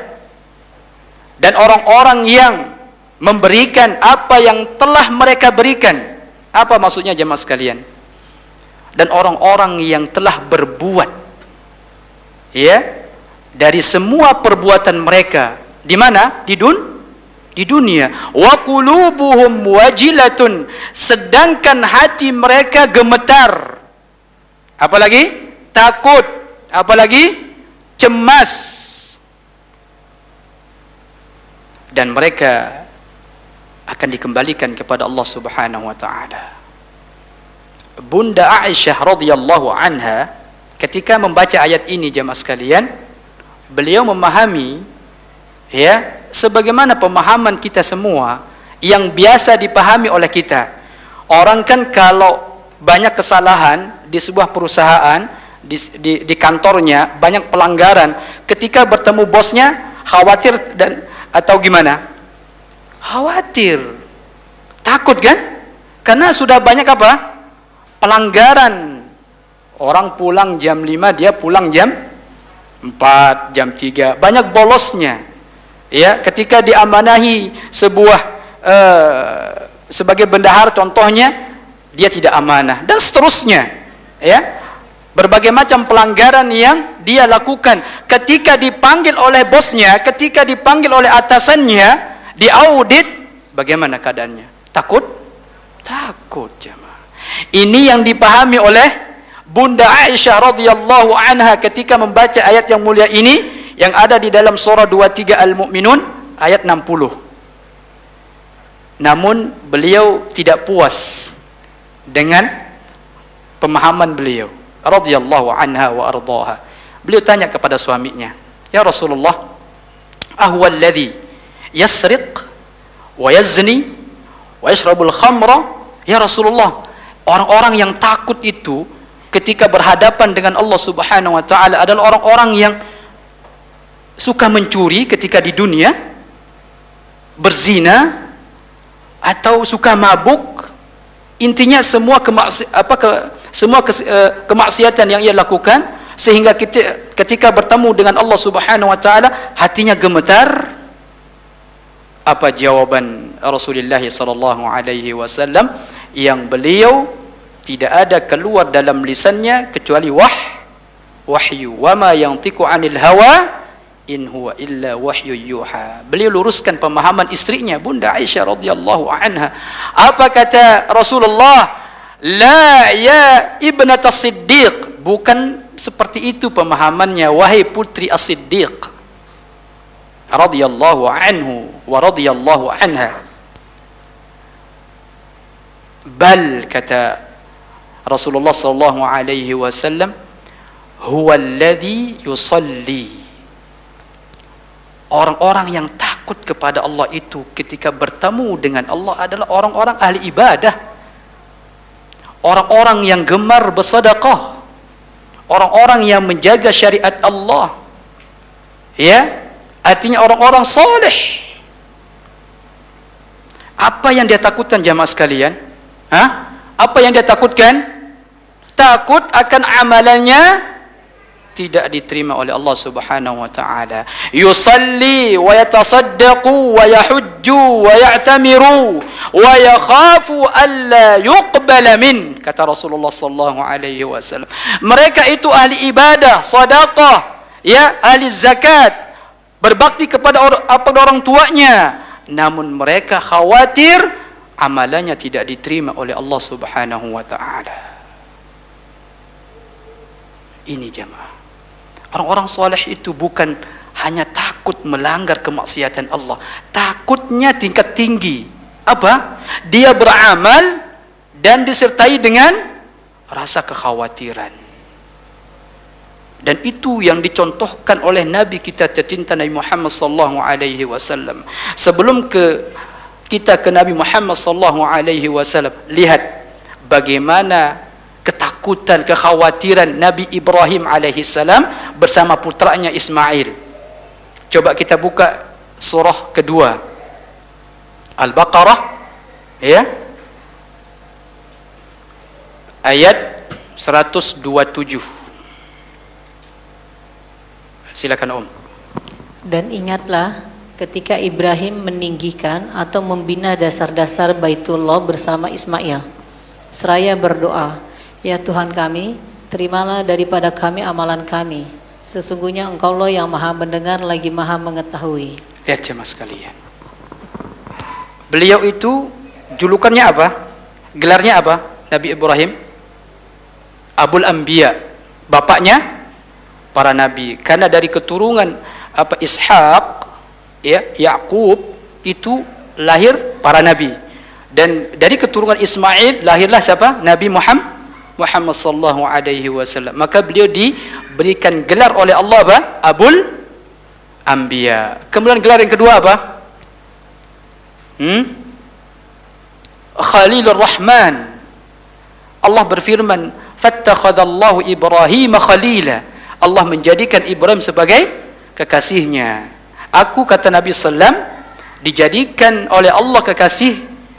Dan orang-orang yang memberikan apa yang telah mereka berikan. Apa maksudnya jemaah sekalian? Dan orang-orang yang telah berbuat, ya, dari semua perbuatan mereka di mana? Di dunia. Wa qulubuhum wajilatun, sedangkan hati mereka gemetar. Apalagi? Takut. Apalagi? Cemas. Dan mereka akan dikembalikan kepada Allah Subhanahu wa taala. Bunda Aisyah radhiyallahu anha ketika membaca ayat ini jemaah sekalian, beliau memahami, ya, sebagaimana pemahaman kita semua yang biasa dipahami oleh kita. Orang kan kalau banyak kesalahan di sebuah perusahaan, di kantornya banyak pelanggaran, ketika bertemu bosnya khawatir dan atau gimana? Khawatir, takut kan? Karena sudah banyak apa? Pelanggaran. Orang pulang jam 5, dia pulang jam 4, jam 3, banyak bolosnya. Ya, ketika diamanahi sebuah sebagai bendahara contohnya, dia tidak amanah dan seterusnya. Ya. Berbagai macam pelanggaran yang dia lakukan. Ketika dipanggil oleh bosnya, ketika dipanggil oleh atasannya, diaudit, bagaimana keadaannya? Takut? Takut, jemaah. Ini yang dipahami oleh Bunda Aisyah radhiyallahu anha ketika membaca ayat yang mulia ini yang ada di dalam surah 23 Al-Mu'minun ayat 60. Namun beliau tidak puas dengan pemahaman beliau radhiyallahu anha wa ardhaha. Beliau tanya kepada suaminya, "Ya Rasulullah, ahwa alladhi yasriq wa yazni wa yashrabul khamra?" Ya Rasulullah, orang-orang yang takut itu ketika berhadapan dengan Allah Subhanahu wa taala adalah orang-orang yang suka mencuri ketika di dunia, berzina, atau suka mabuk. Intinya semua kemaksiatan yang ia lakukan sehingga ketika bertemu dengan Allah Subhanahu wa taala hatinya gemetar. Apa jawaban Rasulullah sallallahu alaihi wasallam? Yang beliau tidak ada keluar dalam lisannya kecuali wahyu. Wa ma yantiqu 'anil hawa in huwa illa wahyu yuha. Beliau luruskan pemahaman istrinya Bunda Aisyah radhiyallahu anha. Apa kata Rasulullah? La ya ibnata Siddiq. Bukan seperti itu pemahamannya, wahai putri As-Siddiq radhiyallahu anhu wa radhiyallahu anha. Bal kata Rasulullah sallallahu alaihi wasallam, huwa alladhi yusalli. Orang-orang yang takut kepada Allah itu ketika bertemu dengan Allah adalah orang-orang ahli ibadah. Orang-orang yang gemar bersedekah. Orang-orang yang menjaga syariat Allah. Ya, artinya orang-orang soleh. Apa yang dia takutkan jamaah sekalian? Apa yang dia takutkan? Takut akan amalannya tidak diterima oleh Allah Subhanahu wa taala. Yusalli wa yatasaddaqu wa yahujju wa ya'tamiru wa yakhafu alla yuqbala min, kata Rasulullah sallallahu alaihi wasallam. Mereka itu ahli ibadah, sedekah, ya, ahli zakat, berbakti kepada orang tuanya, namun mereka khawatir amalannya tidak diterima oleh Allah Subhanahu wa taala. Ini jemaah. Orang-orang soleh itu bukan hanya takut melanggar kemaksiatan Allah, takutnya tingkat tinggi. Apa? Dia beramal dan disertai dengan rasa kekhawatiran. Dan itu yang dicontohkan oleh Nabi kita tercinta Nabi Muhammad sallallahu alaihi wasallam. Sebelum kita ke Nabi Muhammad sallallahu alaihi wasallam, lihat bagaimana ketakutan ketakutan, kekhawatiran Nabi Ibrahim alaihissalam bersama putranya Ismail. Coba kita buka surah kedua Al-Baqarah, ya, ayat 127. Silakan Om. Dan ingatlah ketika Ibrahim meninggikan atau membina dasar-dasar Baitullah bersama Ismail, seraya berdoa, ya Tuhan kami, terimalah daripada kami amalan kami. Sesungguhnya Engkaulah yang maha mendengar lagi maha mengetahui. Lihat jemaah sekalian. Beliau itu julukannya apa? Gelarnya apa? Nabi Ibrahim? Abul Anbiya. Bapaknya para nabi. Karena dari keturunan Ishaq, ya, Yakub itu lahir para nabi. Dan dari keturunan Ismail lahirlah siapa? Nabi Muhammad sallallahu alaihi wasallam. Maka beliau diberikan gelar oleh Allah apa? Abul Anbiya. Kemudian gelar yang kedua apa? Khalilur Rahman. Allah berfirman, "Fattakhadallahu Ibrahim khalila." Allah menjadikan Ibrahim sebagai kekasihnya. Aku, kata Nabi sallam, dijadikan oleh Allah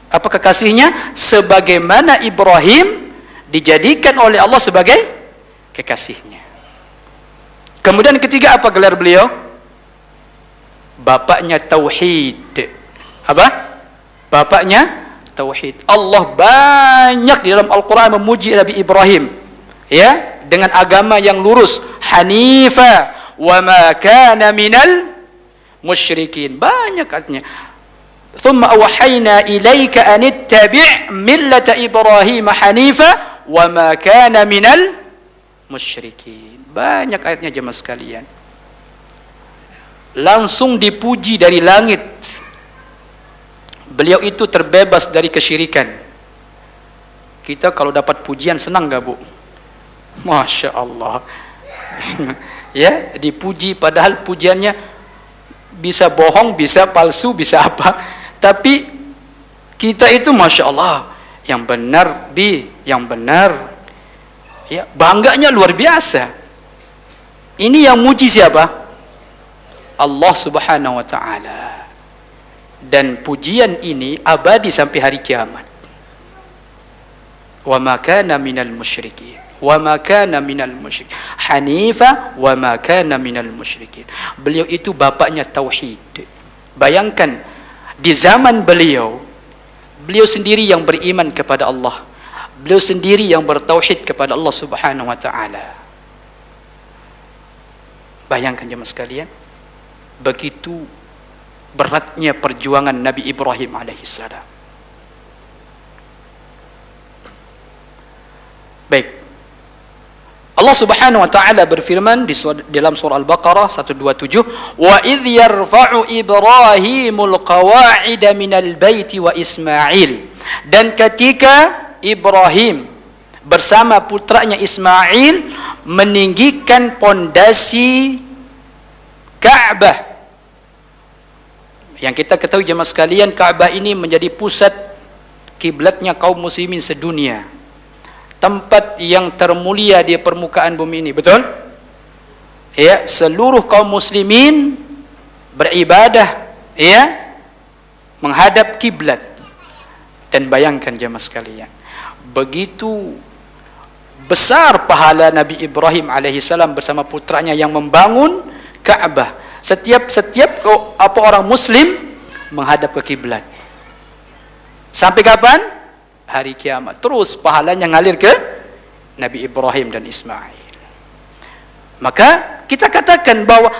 kekasihnya sebagaimana Ibrahim dijadikan oleh Allah sebagai kekasihnya. Kemudian ketiga apa gelar beliau? Bapaknya tauhid. Apa? Bapaknya tauhid. Allah banyak di dalam Al-Quran memuji Nabi Ibrahim, ya, dengan agama yang lurus, hanifa wa ma kana minal musyrikin. Banyak artinya. Thumma awhayna ilaika an ittabi' millata Ibrahim hanifa wa ma kana minal musyrikin. Banyak ayatnya jemaah sekalian. Langsung dipuji dari langit. Beliau itu terbebas dari kesyirikan. Kita kalau dapat pujian senang gak, Bu? Masya Allah. Ya, dipuji padahal pujiannya bisa bohong, bisa palsu, bisa apa. Tapi kita itu Masya Allah, yang benar, yang benar. Ya, bangganya luar biasa. Ini yang muji siapa? Allah Subhanahu wa ta'ala. Dan pujian ini abadi sampai hari kiamat. Wa ma kana minal musyrikin. Wa ma kana minal musyrikin. Hanifa wa ma kana minal musyrikin. Beliau itu bapaknya tauhid. Bayangkan di zaman beliau sendiri yang beriman kepada Allah. Beliau sendiri yang bertauhid kepada Allah Subhanahu wa ta'ala. Bayangkan jemaah sekalian, begitu beratnya perjuangan Nabi Ibrahim alaihissalam. Baik. Allah Subhanahu wa taala berfirman dalam surah Al-Baqarah 127, "Wa idh yarfa'u Ibrahimul qawa'ida minal baiti wa Ismail." Dan ketika Ibrahim bersama putranya Ismail meninggikan pondasi Ka'bah. Yang kita ketahui jemaah sekalian, Ka'bah ini menjadi pusat kiblatnya kaum muslimin sedunia. Tempat yang termulia di permukaan bumi ini, betul? Ya, seluruh kaum muslimin beribadah, ya, menghadap kiblat. Dan bayangkan jemaah sekalian, begitu besar pahala Nabi Ibrahim alaihissalam bersama putranya yang membangun Ka'bah. Setiap apa orang muslim menghadap ke kiblat. Sampai kapan? Hari kiamat. Terus pahalanya ngalir ke Nabi Ibrahim dan Ismail. Maka kita katakan bahwa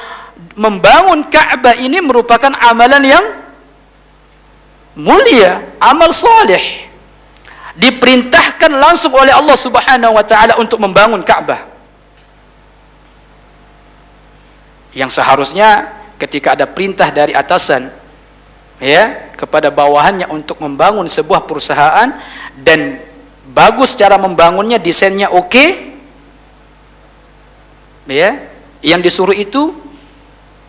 membangun Ka'bah ini merupakan amalan yang mulia, amal soleh. Diperintahkan langsung oleh Allah Subhanahu wa taala untuk membangun Ka'bah. Yang seharusnya ketika ada perintah dari atasan, ya, kepada bawahannya untuk membangun sebuah perusahaan dan bagus cara membangunnya, desainnya oke, ya, yang disuruh itu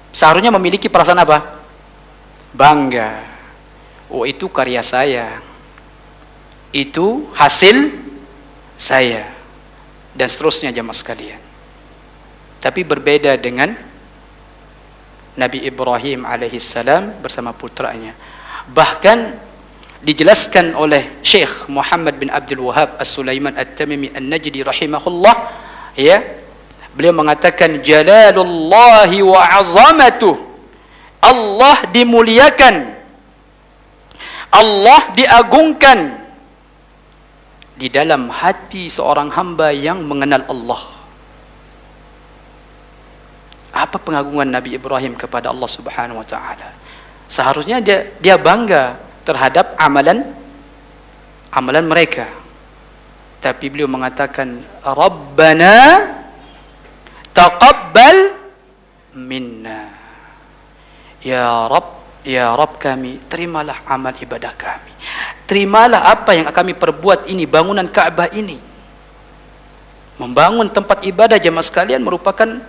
seharusnya memiliki perasaan apa? Bangga. Oh, itu karya saya, itu hasil saya. dan seterusnya jemaah sekalian. Tapi berbeda dengan Nabi Ibrahim alaihissalam bersama putranya. Bahkan dijelaskan oleh Syekh Muhammad bin Abdul Wahhab As-Sulaiman At-Tamimi An-Najdi rahimahullah, ya, beliau mengatakan jalalullahi wa azamatuh, Allah dimuliakan, Allah diagungkan di dalam hati seorang hamba yang mengenal Allah. Apa pengagungan Nabi Ibrahim kepada Allah Subhanahu wa taala? Seharusnya dia bangga terhadap amalan mereka. Tapi beliau mengatakan Rabbana taqabbal minna. Ya Rabb kami, terimalah amal ibadah kami. Terimalah apa yang kami perbuat ini, bangunan Ka'bah ini. Membangun tempat ibadah jemaah sekalian merupakan,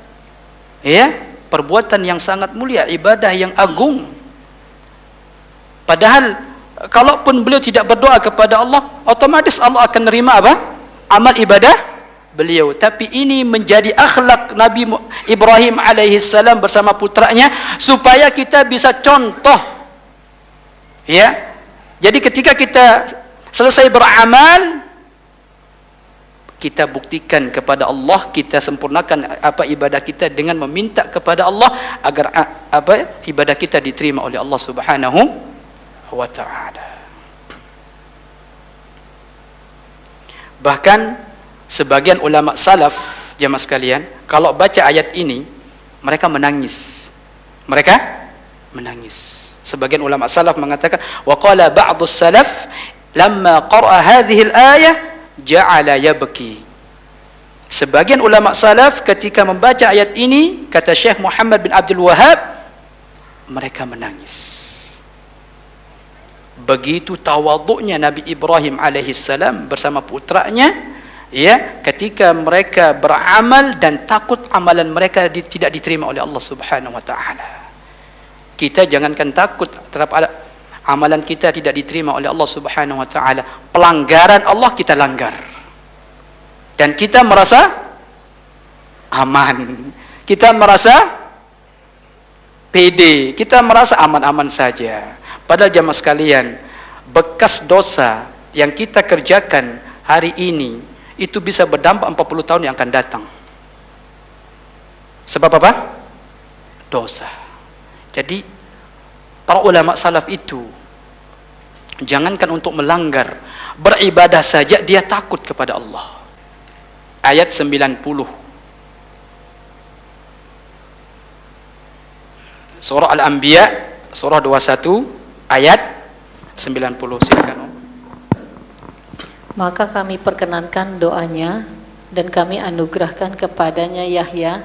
ya, perbuatan yang sangat mulia, ibadah yang agung. Padahal kalaupun beliau tidak berdoa kepada Allah, otomatis Allah akan menerima apa? Amal ibadah beliau. Tapi ini menjadi akhlak Nabi Ibrahim alaihissalam bersama putranya supaya kita bisa contoh, ya. Jadi ketika kita selesai beramal, kita buktikan kepada Allah, kita sempurnakan apa ibadah kita dengan meminta kepada Allah agar apa ibadah kita diterima oleh Allah Subhanahu wa taala. Bahkan sebagian ulama salaf jemaah sekalian, kalau baca ayat ini mereka menangis. Mereka menangis. Sebagian ulama salaf mengatakan wa qala ba'dus salaf lamma qara'a hadhihi al-ayah ja'ala yabki. Sebagian ulama salaf ketika membaca ayat ini, kata Syekh Muhammad bin Abdul Wahhab, mereka menangis. Begitu tawaduknya Nabi Ibrahim alaihissalam bersama putranya, ya, ketika mereka beramal dan takut amalan mereka tidak diterima oleh Allah Subhanahu wa taala. Kita jangankan takut terhadap amalan kita tidak diterima oleh Allah Subhanahu wa taala, pelanggaran Allah kita langgar. Dan kita merasa aman. Kita merasa pede, kita merasa aman-aman saja. Padahal jamaah sekalian, bekas dosa yang kita kerjakan hari ini itu bisa berdampak 40 tahun yang akan datang. Sebab apa? Dosa. Jadi para ulama salaf itu jangankan untuk melanggar, beribadah saja dia takut kepada Allah. Ayat 90 Surah Al-Anbiya, surah 21 ayat 90. Silakan. Maka kami perkenankan doanya dan kami anugerahkan kepadanya Yahya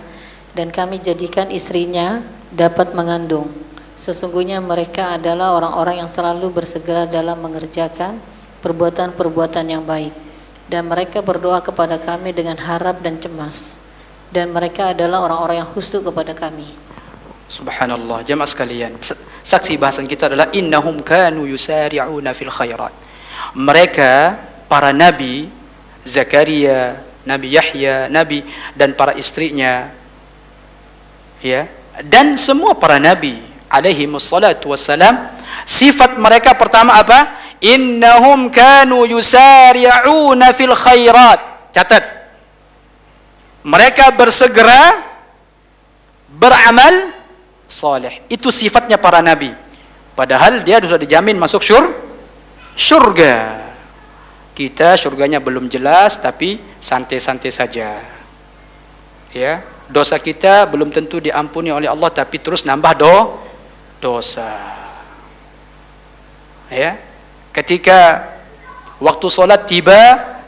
dan kami jadikan istrinya dapat mengandung. Sesungguhnya mereka adalah orang-orang yang selalu bersegera dalam mengerjakan perbuatan-perbuatan yang baik, dan mereka berdoa kepada kami dengan harap dan cemas, dan mereka adalah orang-orang yang khusyuk kepada kami. Subhanallah, jemaah sekalian, saksi bahasan kita adalah innahum kanu yusari'una fil khairat. Mereka, para nabi, Zakaria, Nabi Yahya, Nabi dan para istrinya, ya, dan semua para nabi alaihi wassalatu wassalam, sifat mereka pertama apa? Innahum kanu yusari'una fil khairat. Catat, mereka bersegera beramal saleh. Itu sifatnya para nabi. Padahal dia sudah dijamin masuk surga. Kita surganya belum jelas, tapi santai-santai saja, ya. Dosa kita belum tentu diampuni oleh Allah, tapi terus nambah dosa, ya. Ketika waktu solat tiba,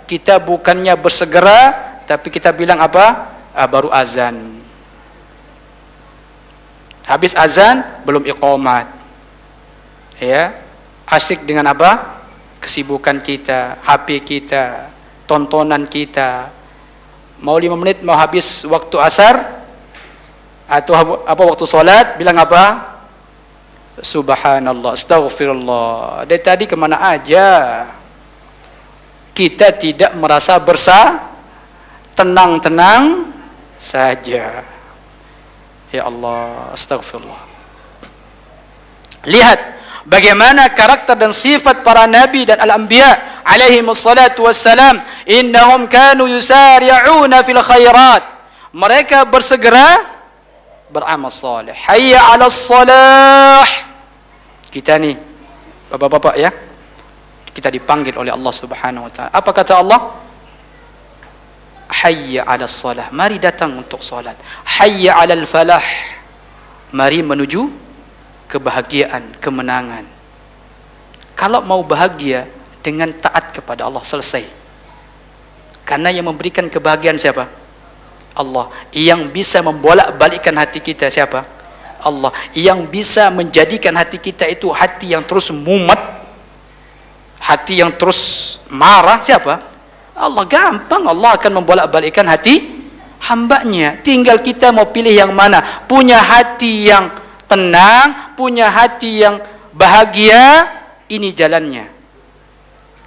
kita bukannya bersegera, tapi kita bilang apa? Baru azan. Habis azan belum iqamat, ya. Asyik dengan apa? Kesibukan kita, HP kita, tontonan kita. Mau 5 menit mau habis waktu asar atau apa waktu solat, bilang apa? Subhanallah, astaghfirullah. Dari tadi kemana aja? Kita tidak merasa tenang-tenang saja. Ya Allah, astagfirullah. Lihat bagaimana karakter dan sifat para nabi dan al-anbiya alaihi wassalatu wassalam. Innahum kanu yusari'una fil khairat. Mereka bersegera beramal saleh. Hayya 'alas salah. Kita nih bapak-bapak ya, kita dipanggil oleh Allah Subhanahu wa taala. Apa kata Allah? Hayya 'alas salah. Mari datang untuk salat. Hayya 'alal falah. Mari menuju kebahagiaan, kemenangan. Kalau mau bahagia dengan taat kepada Allah, selesai. Karena yang memberikan kebahagiaan siapa? Allah. Yang bisa membolak-balikkan hati kita siapa? Allah. Yang bisa menjadikan hati kita itu hati yang terus mumet, hati yang terus marah siapa? Allah. Gampang Allah akan membolak-balikkan hati hambanya. Tinggal kita mau pilih yang mana. Punya hati yang tenang, punya hati yang bahagia, ini jalannya.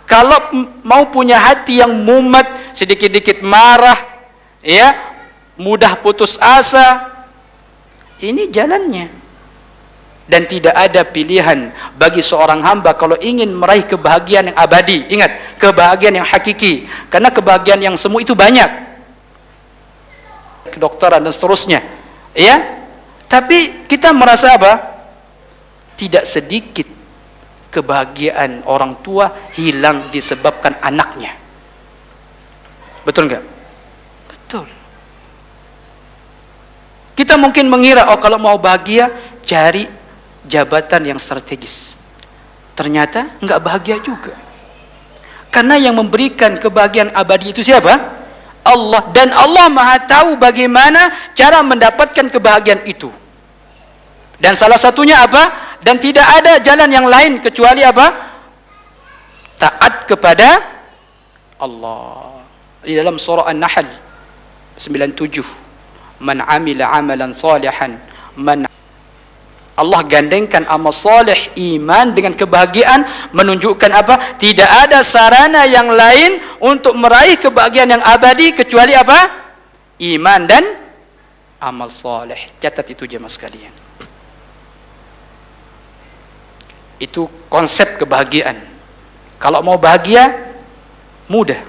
Kalau mau punya hati yang mumet, sedikit-dikit marah, ya, mudah putus asa, ini jalannya. Dan tidak ada pilihan bagi seorang hamba kalau ingin meraih kebahagiaan yang abadi. Ingat, kebahagiaan yang hakiki. Karena kebahagiaan yang semu itu banyak, kedokteran dan seterusnya, ya. Tapi kita merasa apa? Tidak sedikit kebahagiaan orang tua hilang disebabkan anaknya. Betul enggak? Betul. Kita mungkin mengira, oh kalau mau bahagia cari jabatan yang strategis. Ternyata enggak bahagia juga. Karena yang memberikan kebahagiaan abadi itu siapa? Allah. Dan Allah Maha tahu bagaimana cara mendapatkan kebahagiaan itu. Dan salah satunya apa? Dan tidak ada jalan yang lain kecuali apa? Taat kepada Allah. Di dalam surah An-Nahl 97, man amila amalan salihan, Allah gandengkan amal saleh, iman dengan kebahagiaan, menunjukkan apa? Tidak ada sarana yang lain untuk meraih kebahagiaan yang abadi kecuali apa? Iman dan amal saleh. Catat itu jemaah sekalian. Itu konsep kebahagiaan. Kalau mau bahagia mudah.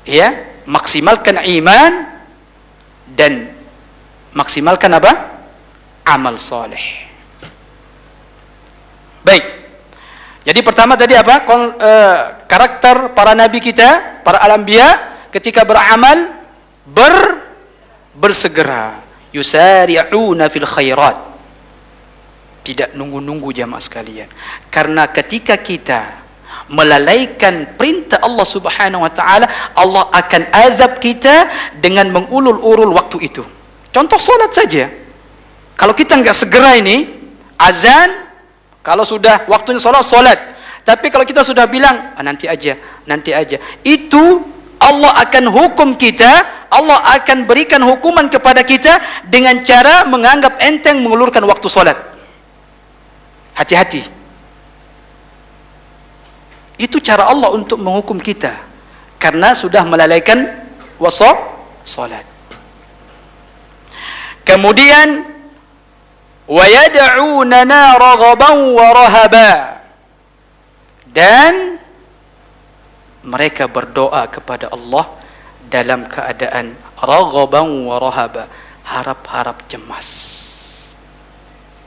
Ya, maksimalkan iman dan maksimalkan apa? Amal soleh. Baik. Jadi pertama tadi apa? Karakter para nabi kita, para al-anbiya ketika beramal bersegera. Yusari'una fil khairat. Tidak nunggu-nunggu jamaah sekalian. Karena ketika kita melalaikan perintah Allah Subhanahu wa taala, Allah akan azab kita dengan mengulur-ulur waktu itu. Contoh salat saja. Kalau kita enggak segera ini, azan, kalau sudah waktunya salat. Tapi kalau kita sudah bilang, nanti aja, itu Allah akan hukum kita, Allah akan berikan hukuman kepada kita dengan cara menganggap enteng mengulurkan waktu salat. Hati-hati. Itu cara Allah untuk menghukum kita karena sudah melalaikan salat. Kemudian وَيَدْعُونَنَا رَغَبًا وَرَهَبًا, dan mereka berdoa kepada Allah dalam keadaan raghaban wa rahaba, harap-harap cemas.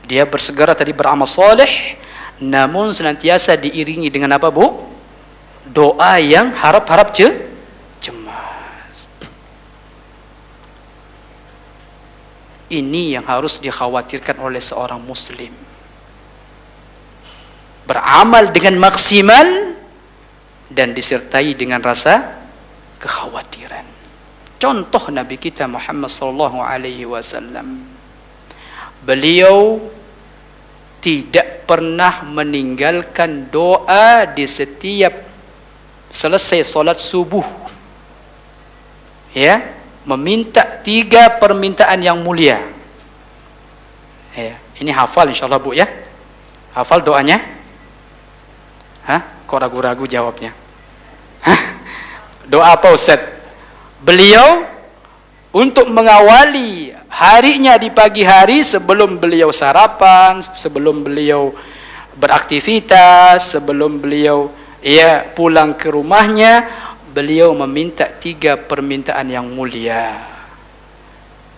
Dia bersegera tadi beramal soleh, namun senantiasa diiringi dengan apa, Bu? Doa yang harap-harap cemas. Ini yang harus dikhawatirkan oleh seorang muslim. Beramal dengan maksimal dan disertai dengan rasa kekhawatiran. Contoh Nabi kita Muhammad sallallahu alaihi wasallam. Beliau tidak pernah meninggalkan doa di setiap selesai solat subuh. Ya, meminta 3 permintaan yang mulia. Ya, ini hafal insyaallah Bu ya. Hafal doanya? Hah? Kok ragu-ragu jawabnya? Hah? Doa apa Ustaz? Beliau untuk mengawali harinya di pagi hari, sebelum beliau sarapan, sebelum beliau beraktivitas, sebelum beliau pulang ke rumahnya, beliau meminta 3 permintaan yang mulia.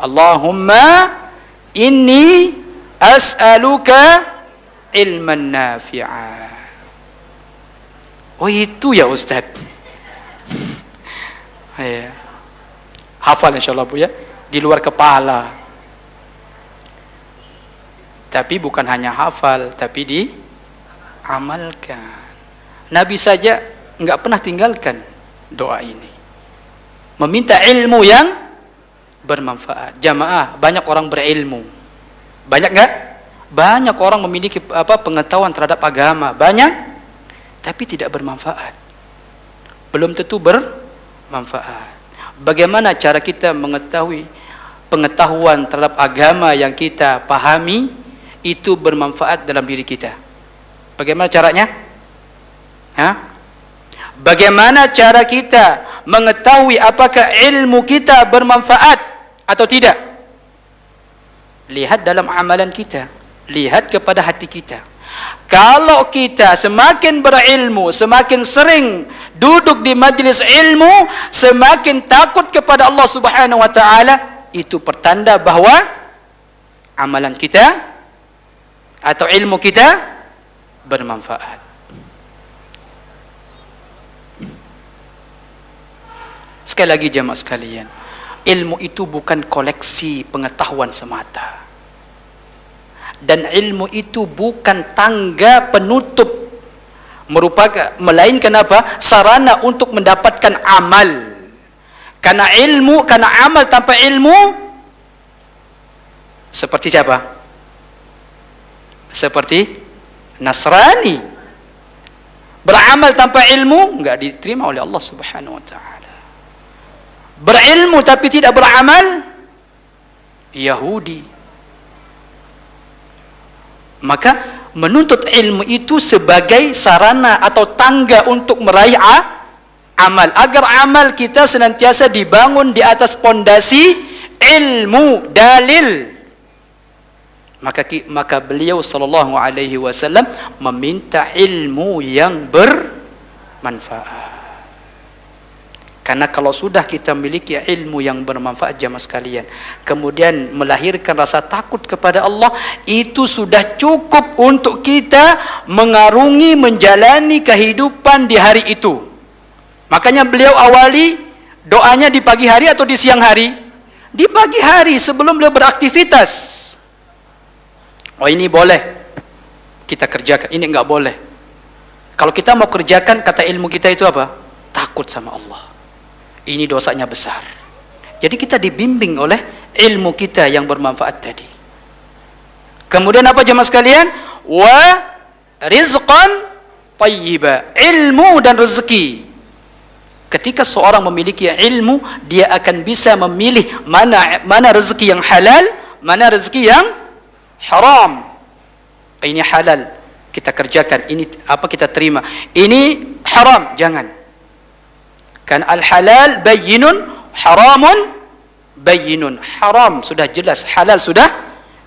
Allahumma inni as'aluka ilman nafi'a. Oh itu ya Ustaz. Hafal insyaallah Bu ya, di luar kepala. Tapi bukan hanya hafal, tapi diamalkan. Nabi saja enggak pernah tinggalkan doa ini. Meminta ilmu yang bermanfaat. Jamaah, banyak orang berilmu. Banyak enggak? Banyak orang memiliki pengetahuan terhadap agama, banyak, tapi tidak bermanfaat. Belum tentu bermanfaat. Bagaimana cara kita mengetahui pengetahuan terhadap agama yang kita pahami itu bermanfaat dalam diri kita? Bagaimana caranya? Bagaimana cara kita mengetahui apakah ilmu kita bermanfaat atau tidak? Lihat dalam amalan kita, lihat kepada hati kita. Kalau kita semakin berilmu, semakin sering duduk di majlis ilmu, semakin takut kepada Allah Subhanahu wa taala, itu pertanda bahwa amalan kita atau ilmu kita bermanfaat. Sekali lagi jemaah sekalian, ilmu itu bukan koleksi pengetahuan semata. Dan ilmu itu bukan tangga penutup, melainkan apa? Sarana untuk mendapatkan amal. Karena amal tanpa ilmu seperti siapa? Seperti Nasrani. Beramal tanpa ilmu enggak diterima oleh Allah Subhanahu wa taala. Berilmu tapi tidak beramal, Yahudi. Maka menuntut ilmu itu sebagai sarana atau tangga untuk meraih amal, agar amal kita senantiasa dibangun di atas pondasi ilmu, dalil. Maka beliau sallallahu alaihi wasallam meminta ilmu yang bermanfaat. Karena kalau sudah kita memiliki ilmu yang bermanfaat jamaah sekalian, kemudian melahirkan rasa takut kepada Allah, itu sudah cukup untuk kita mengarungi, menjalani kehidupan di hari itu. Makanya beliau awali doanya di pagi hari atau di siang hari? Di pagi hari sebelum beliau beraktivitas. Oh ini boleh kita kerjakan, ini enggak boleh. Kalau kita mau kerjakan, kata ilmu kita itu apa? Takut sama Allah. Ini dosanya besar. Jadi kita dibimbing oleh ilmu kita yang bermanfaat tadi. Kemudian apa jemaah sekalian? Wa rizqan thayyiba, ilmu dan rezeki. Ketika seorang memiliki ilmu, dia akan bisa memilih mana rezeki yang halal, mana rezeki yang haram. Ini halal, kita kerjakan. Ini apa, kita terima. Ini haram, jangan. Kan al-halal bayyinun, haramun bayyinun. Haram sudah jelas, halal sudah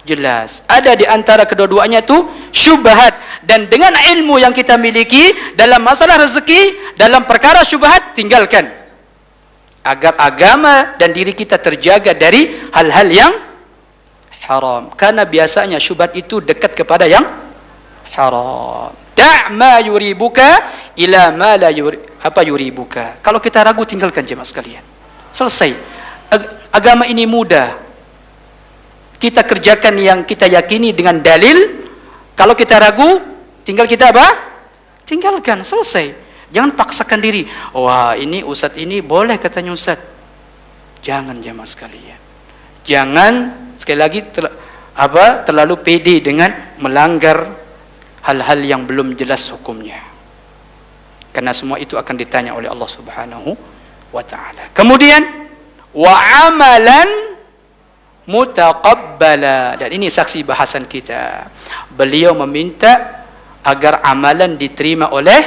jelas. Ada di antara kedua-duanya itu syubhat. Dan dengan ilmu yang kita miliki dalam masalah rezeki, dalam perkara syubhat, tinggalkan. Agar agama dan diri kita terjaga dari hal-hal yang haram. Karena biasanya syubhat itu dekat kepada yang haram. Da' ma yuribuka ila ma la yuribuka. Kalau kita ragu, tinggalkan jemaah sekalian. Selesai. Agama ini mudah. Kita kerjakan yang kita yakini dengan dalil. Kalau kita ragu, tinggal kita apa? Tinggalkan, selesai. Jangan paksakan diri. Wah, ini ustadz ini boleh katanya ustadz. Jangan jemaah sekalian. Jangan sekali lagi terlalu pede dengan melanggar hal-hal yang belum jelas hukumnya. Karena semua itu akan ditanya oleh Allah Subhanahu wa taala. Kemudian wa amalan mutaqabbala, dan ini saksi bahasan kita. Beliau meminta agar amalan diterima oleh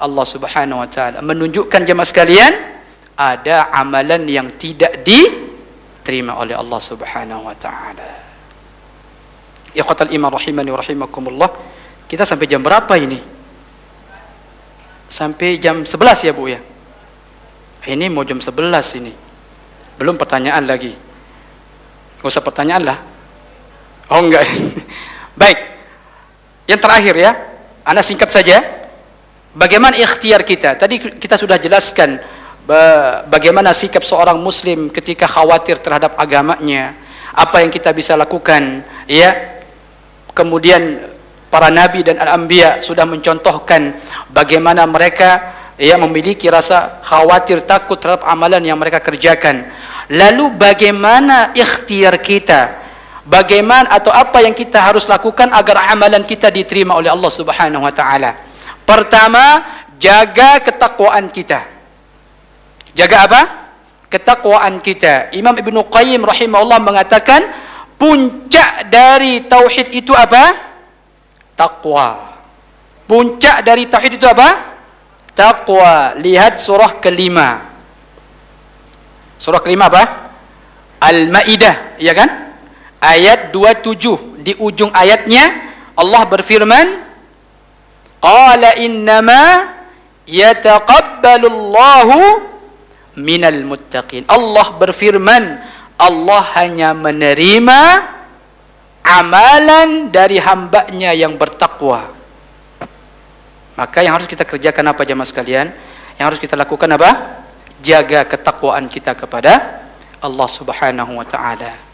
Allah Subhanahu wa taala. Menunjukkan jemaah sekalian, ada amalan yang tidak diterima oleh Allah Subhanahu wa taala. Ikhwatal iman rahimani wa rahimakumullah. Kita sampai jam berapa ini? Sampai jam 11 ya Bu ya? Ini mau jam 11 ini. Belum pertanyaan lagi. Gak usah pertanyaan lah. Oh enggak. Baik. Yang terakhir ya, Anda singkat saja. Bagaimana ikhtiar kita? Tadi kita sudah jelaskan bagaimana sikap seorang muslim ketika khawatir terhadap agamanya. Apa yang kita bisa lakukan, ya. Kemudian para nabi dan al-anbiya sudah mencontohkan bagaimana mereka ya memiliki rasa khawatir, takut terhadap amalan yang mereka kerjakan. Lalu bagaimana ikhtiar kita? Bagaimana atau apa yang kita harus lakukan agar amalan kita diterima oleh Allah Subhanahu wa taala? Pertama, jaga ketakwaan kita. Jaga apa? Ketakwaan kita. Imam Ibnu Qayyim rahimahullah mengatakan puncak dari tauhid itu apa? Taqwa. Puncak dari tauhid itu apa? Taqwa. Lihat surah kelima. Surah kelima apa? Al-Maidah, ya kan? Ayat 27. Di ujung ayatnya Allah berfirman, qala innama yataqabbalullahu minal muttaqin. Allah berfirman, Allah hanya menerima amalan dari hambanya yang bertakwa. Maka yang harus kita kerjakan apa jemaah sekalian? Yang harus kita lakukan apa? Jaga ketakwaan kita kepada Allah Subhanahu wa taala.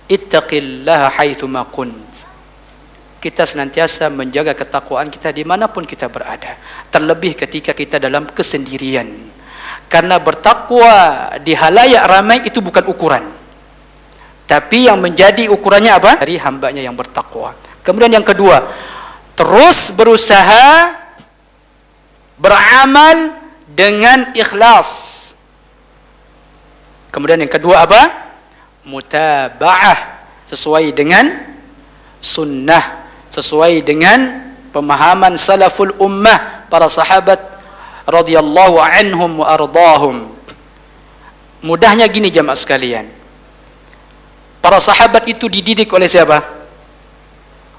Ittaqillaha haitsuma kunt. Kita senantiasa menjaga ketakwaan kita dimanapun kita berada, terlebih ketika kita dalam kesendirian. Karena bertakwa di halayak ramai itu bukan ukuran, tapi yang menjadi ukurannya apa? Dari hambanya yang bertakwa. Kemudian yang kedua, terus berusaha beramal dengan ikhlas. Kemudian yang kedua apa? Mutaba'ah, sesuai dengan sunnah, sesuai dengan pemahaman salaful ummah, para sahabat radhiyallahu anhum wa ardahum. Mudahnya gini jamaah sekalian, para sahabat itu dididik oleh siapa?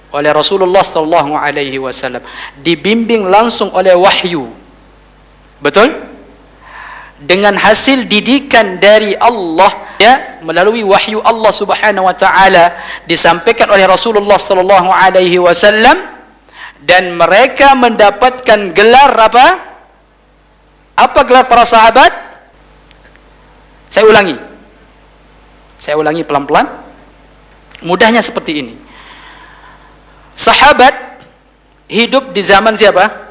Oleh Rasulullah sallallahu alaihi wasallam, dibimbing langsung oleh wahyu. Betul? Dengan hasil didikan dari Allah, ya, melalui wahyu Allah Subhanahu wa taala disampaikan oleh Rasulullah sallallahu alaihi wasallam, dan mereka mendapatkan gelar apa? Apa gelar para sahabat? Saya ulangi pelan-pelan. Mudahnya seperti ini. Sahabat hidup di zaman siapa?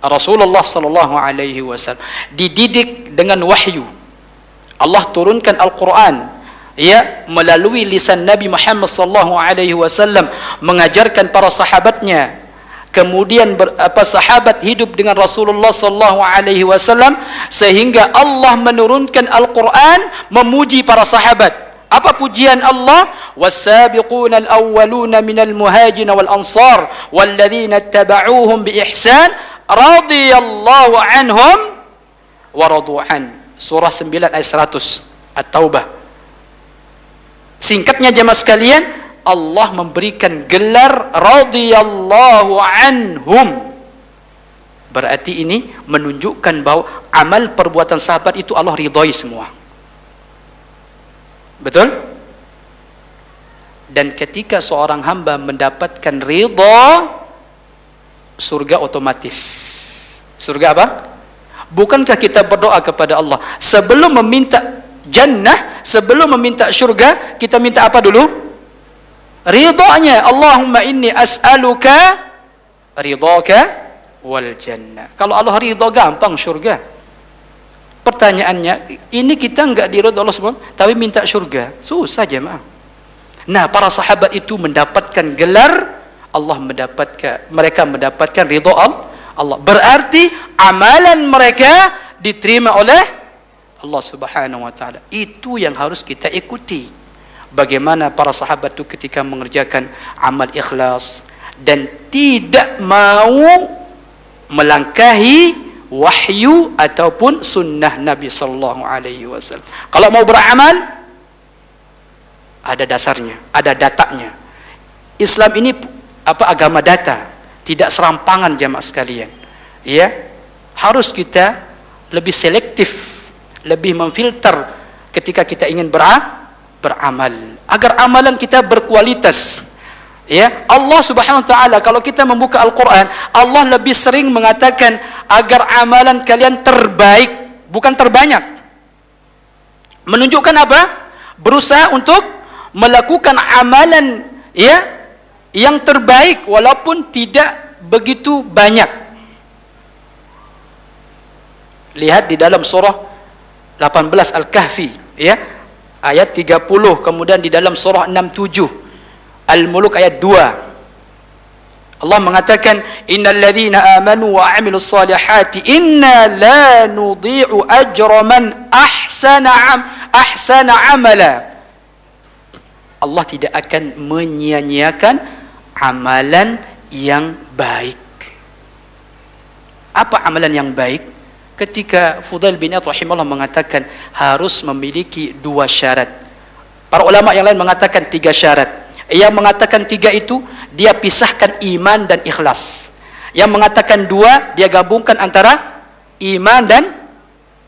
Rasulullah sallallahu alaihi wasallam, dididik dengan wahyu. Allah turunkan Al-Qur'an, ya, melalui lisan Nabi Muhammad sallallahu alaihi wasallam, mengajarkan para sahabatnya. Kemudian sahabat hidup dengan Rasulullah sallallahu alaihi wasallam sehingga Allah menurunkan Al-Qur'an memuji para sahabat. Apa pujian Allah? Was-sabiquna al-awwaluna minal muhajirin wal ansar walladzina ittaba'uuhum bi ihsan radhiyallahu anhum wa radu an. Surah 9 ayat 100 At-Taubah. Singkatnya jemaah sekalian, Allah memberikan gelar radhiyallahu anhum. Berarti ini menunjukkan bahwa amal perbuatan sahabat itu Allah ridhai semua. Betul? Dan ketika seorang hamba mendapatkan ridha, surga otomatis. Surga apa? Bukankah kita berdoa kepada Allah sebelum meminta jannah, sebelum meminta surga, kita minta apa dulu? Ridhanya. Allahumma inni as'aluka ridhaka wal jannah. Kalau Allah ridha gampang surga. Pertanyaannya, ini kita enggak diridha Allah SWT, tapi minta surga. Susah jemaah. Nah, para sahabat itu mendapatkan gelar, mereka mendapatkan ridha Allah. Berarti amalan mereka diterima oleh Allah Subhanahu wa taala. Itu yang harus kita ikuti. Bagaimana para sahabat itu ketika mengerjakan amal ikhlas dan tidak mau melangkahi wahyu ataupun sunnah Nabi sallallahu alaihi wasallam. Kalau mau beramal, ada dasarnya, ada datanya. Islam ini agama data, tidak serampangan jamaah sekalian. Ya, harus kita lebih selektif, lebih memfilter ketika kita ingin beramal, agar amalan kita berkualitas. Ya, Allah Subhanahu wa taala kalau kita membuka Al-Qur'an, Allah lebih sering mengatakan agar amalan kalian terbaik, bukan terbanyak. Menunjukkan apa? Berusaha untuk melakukan amalan ya yang terbaik walaupun tidak begitu banyak. Lihat di dalam surah 18 Al-Kahfi ya, ayat 30, kemudian di dalam surah 67 Al-Muluk ayat 2. Allah mengatakan innal ladzina amanu wa 'amilus salihati inna la nudhi'u ajra man ahsana amala. Allah tidak akan menyia-nyiakan amalan yang baik. Apa amalan yang baik? Ketika Fudail bin Iyad rahimahullah mengatakan harus memiliki 2 syarat. Para ulama yang lain mengatakan 3 syarat. Yang mengatakan 3 itu dia pisahkan iman dan ikhlas. Yang mengatakan 2 dia gabungkan antara iman dan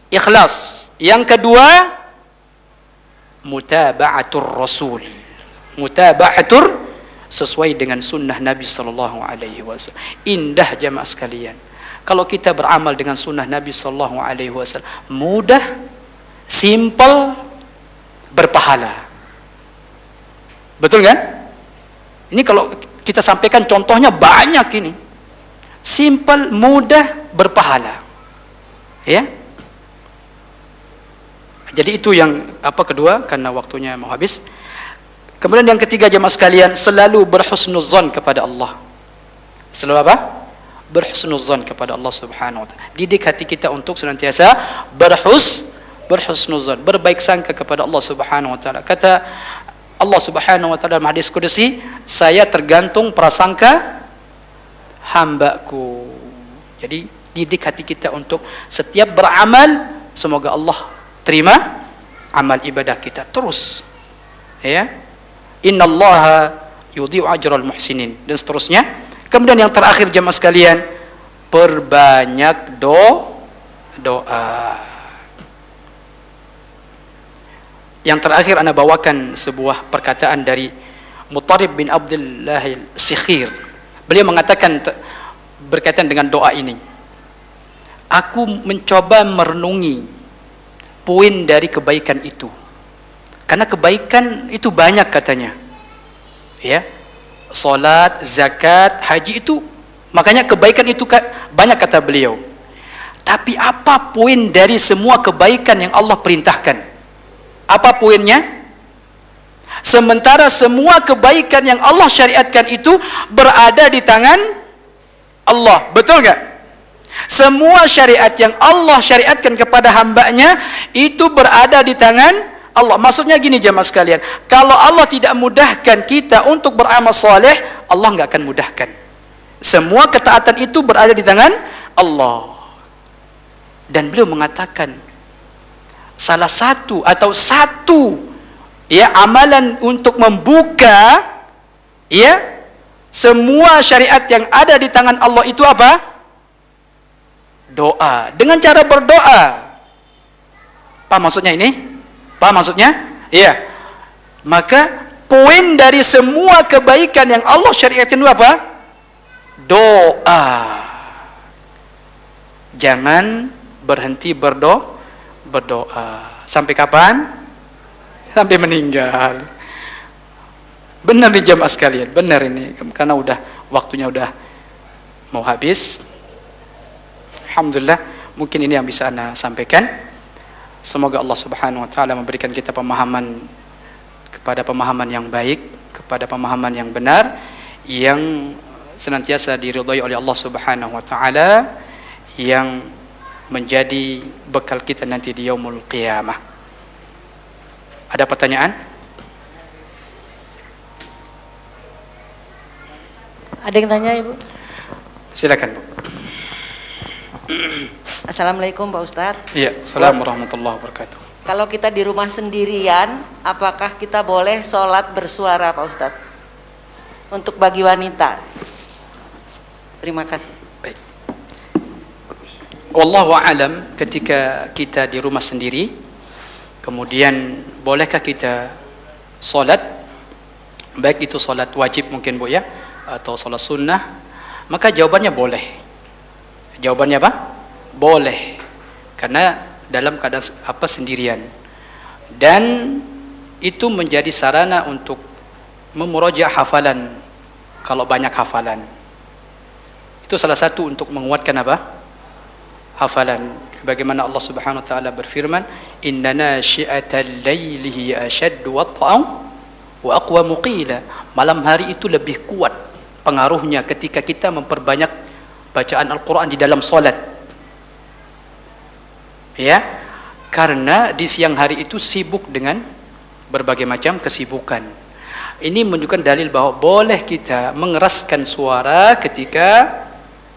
ikhlas. Yang kedua mutaba'atur rasul. Mutaba'atur sesuai dengan sunnah Nabi sallallahu alaihi wasallam. Indah jamaah sekalian. Kalau kita beramal dengan sunnah Nabi sallallahu alaihi wasallam, mudah, simple, berpahala. Betul kan? Ini kalau kita sampaikan contohnya banyak ini. Simple, mudah, berpahala. Ya. Jadi itu yang kedua, karena waktunya mau habis. Kemudian yang ketiga jemaah sekalian, selalu berhusnuzan kepada Allah. Selalu apa? Berhusnuzan kepada Allah Subhanahu wa taala. Didik hati kita untuk senantiasa berhusnuzan, berbaik sangka kepada Allah Subhanahu wa taala. Kata Allah Subhanahu wa taala dalam hadis qudsi, saya tergantung prasangka hambaku. Jadi didik hati kita untuk setiap beramal, semoga Allah terima amal ibadah kita terus. Ya. Innallaha yudhi'u ajral muhsinin dan seterusnya. Kemudian yang terakhir jemaah sekalian, perbanyak doa. Yang terakhir ana bawakan sebuah perkataan dari Muttarib bin Abdullah Al-Sikhir. Beliau mengatakan berkaitan dengan doa ini, aku mencoba merenungi poin dari kebaikan itu. Karena kebaikan itu banyak katanya. Ya. Salat, zakat, haji itu, makanya kebaikan itu banyak kata beliau. Tapi apa poin dari semua kebaikan yang Allah perintahkan? Apa poinnya? Sementara semua kebaikan yang Allah syariatkan itu berada di tangan Allah. Betul enggak? Semua syariat yang Allah syariatkan kepada hambanya itu berada di tangan Allah. Maksudnya gini jemaah sekalian, kalau Allah tidak mudahkan kita untuk beramal soleh, Allah enggak akan mudahkan. Semua ketaatan itu berada di tangan Allah. Dan beliau mengatakan salah satu ya amalan untuk membuka ya semua syariat yang ada di tangan Allah itu apa? Doa. Dengan cara berdoa. Paham maksudnya ini? Paham maksudnya? Iya. Maka poin dari semua kebaikan yang Allah syariatkan itu apa? Doa. Jangan berhenti berdoa. Sampai kapan? Sampai meninggal. Benar nih jamaah sekalian, benar ini, karena waktunya udah mau habis. Alhamdulillah, mungkin ini yang bisa ana sampaikan. Semoga Allah Subhanahu wa taala memberikan kita pemahaman yang baik, kepada pemahaman yang benar, yang senantiasa diridhai oleh Allah Subhanahu wa taala, yang menjadi bekal kita nanti di yaumul qiyamah. Ada pertanyaan? Ada yang tanya, Ibu? Silakan, Bu. Assalamualaikum Pak Ustadz. Iya, assalamualaikum warahmatullahi wabarakatuh. Kalau kita di rumah sendirian, apakah kita boleh sholat bersuara Pak Ustadz? Untuk bagi wanita. Terima kasih. Baik. Wallahu a'lam, ketika kita di rumah sendiri, kemudian bolehkah kita sholat, baik itu sholat wajib mungkin Bu ya, atau sholat sunnah, maka jawabannya boleh. Jawabannya apa? Boleh. Karena dalam keadaan sendirian. Dan itu menjadi sarana untuk memurojaah hafalan kalau banyak hafalan. Itu salah satu untuk menguatkan apa? Hafalan. Bagaimana Allah Subhanahu wa taala berfirman, "Inna nasyi'atal laili hiya ashaddu wat'an wa aqwamu qila." Malam hari itu lebih kuat pengaruhnya ketika kita memperbanyak bacaan Al-Qur'an di dalam salat. Ya, karena di siang hari itu sibuk dengan berbagai macam kesibukan. Ini menunjukkan dalil bahwa boleh kita mengeraskan suara ketika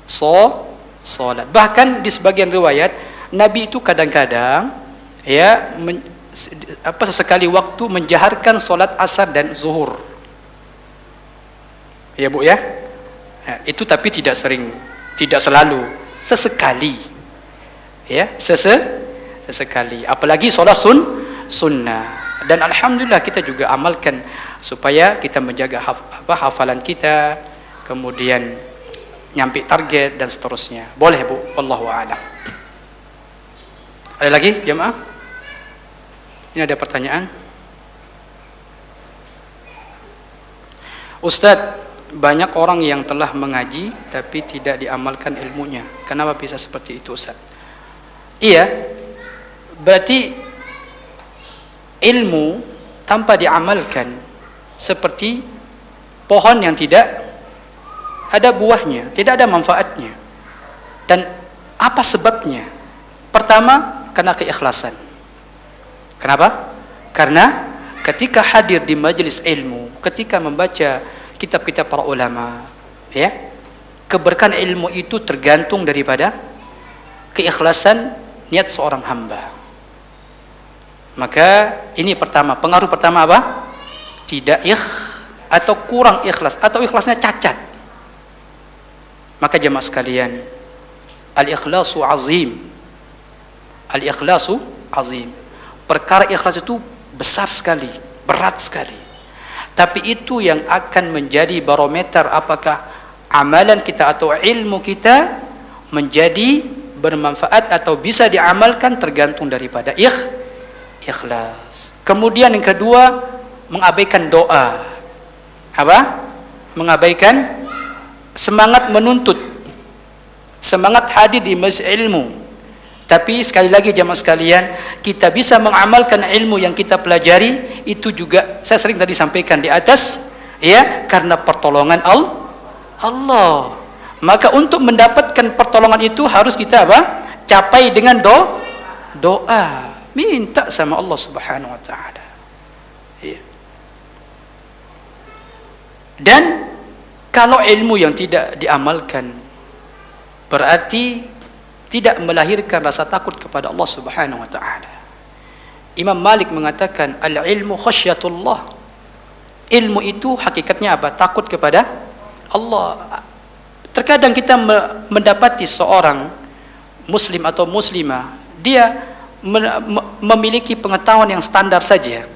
salat. Bahkan di sebagian riwayat Nabi itu kadang-kadang ya sesekali waktu menjaharkan salat asar dan zuhur. Ya Bu ya. Nah, itu tapi tidak sering, tidak selalu, sesekali. Ya, sesekali. Apalagi sholat sunnah. Dan alhamdulillah kita juga amalkan supaya kita menjaga hafalan kita, kemudian nyampe target dan seterusnya. Boleh Bu, wallahu a'lam. Ada lagi jemaah? Ini ada pertanyaan. Ustadz, banyak orang yang telah mengaji tapi tidak diamalkan ilmunya. Kenapa bisa seperti itu Ustadz? Iya, berarti ilmu tanpa diamalkan seperti pohon yang tidak ada buahnya, tidak ada manfaatnya. Dan apa sebabnya? Pertama, karena keikhlasan. Kenapa? Karena ketika hadir di majelis ilmu, ketika membaca kitab-kitab para ulama, ya, keberkahan ilmu itu tergantung daripada keikhlasan niat seorang hamba. Maka ini pertama, pengaruh pertama apa? Tidak atau kurang ikhlas, atau ikhlasnya cacat. Maka jemaah sekalian, al-ikhlasu azim. Al-ikhlasu azim. Perkara ikhlas itu besar sekali, berat sekali. Tapi itu yang akan menjadi barometer apakah amalan kita atau ilmu kita menjadi bermanfaat atau bisa diamalkan, tergantung daripada ikhlas. Kemudian yang kedua, mengabaikan doa. Apa? Mengabaikan semangat menuntut, semangat hadir di majlis ilmu. Tapi sekali lagi jemaah sekalian, kita bisa mengamalkan ilmu yang kita pelajari itu juga saya sering tadi sampaikan di atas, ya, karena pertolongan Allah. Maka untuk mendapatkan pertolongan itu harus kita apa? Capai dengan doa. Minta sama Allah Subhanahu wa taala. Ya. Dan kalau ilmu yang tidak diamalkan berarti tidak melahirkan rasa takut kepada Allah Subhanahu wa taala. Imam Malik mengatakan al-ilmu khasyatullah. Ilmu itu hakikatnya apa? Takut kepada Allah. Terkadang kita mendapati seorang muslim atau muslimah, dia memiliki pengetahuan yang standar saja,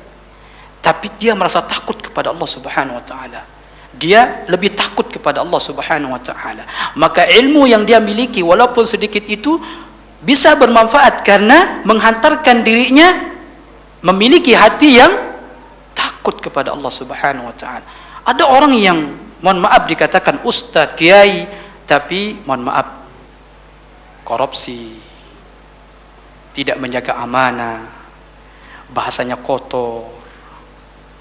tapi dia merasa takut kepada Allah Subhanahu wa taala. Dia lebih takut kepada Allah Subhanahu wa taala. Maka ilmu yang dia miliki walaupun sedikit itu bisa bermanfaat karena menghantarkan dirinya memiliki hati yang takut kepada Allah Subhanahu wa taala. Ada orang yang mohon maaf dikatakan ustadz, kiai, tapi mohon maaf korupsi, tidak menjaga amanah, bahasanya kotor,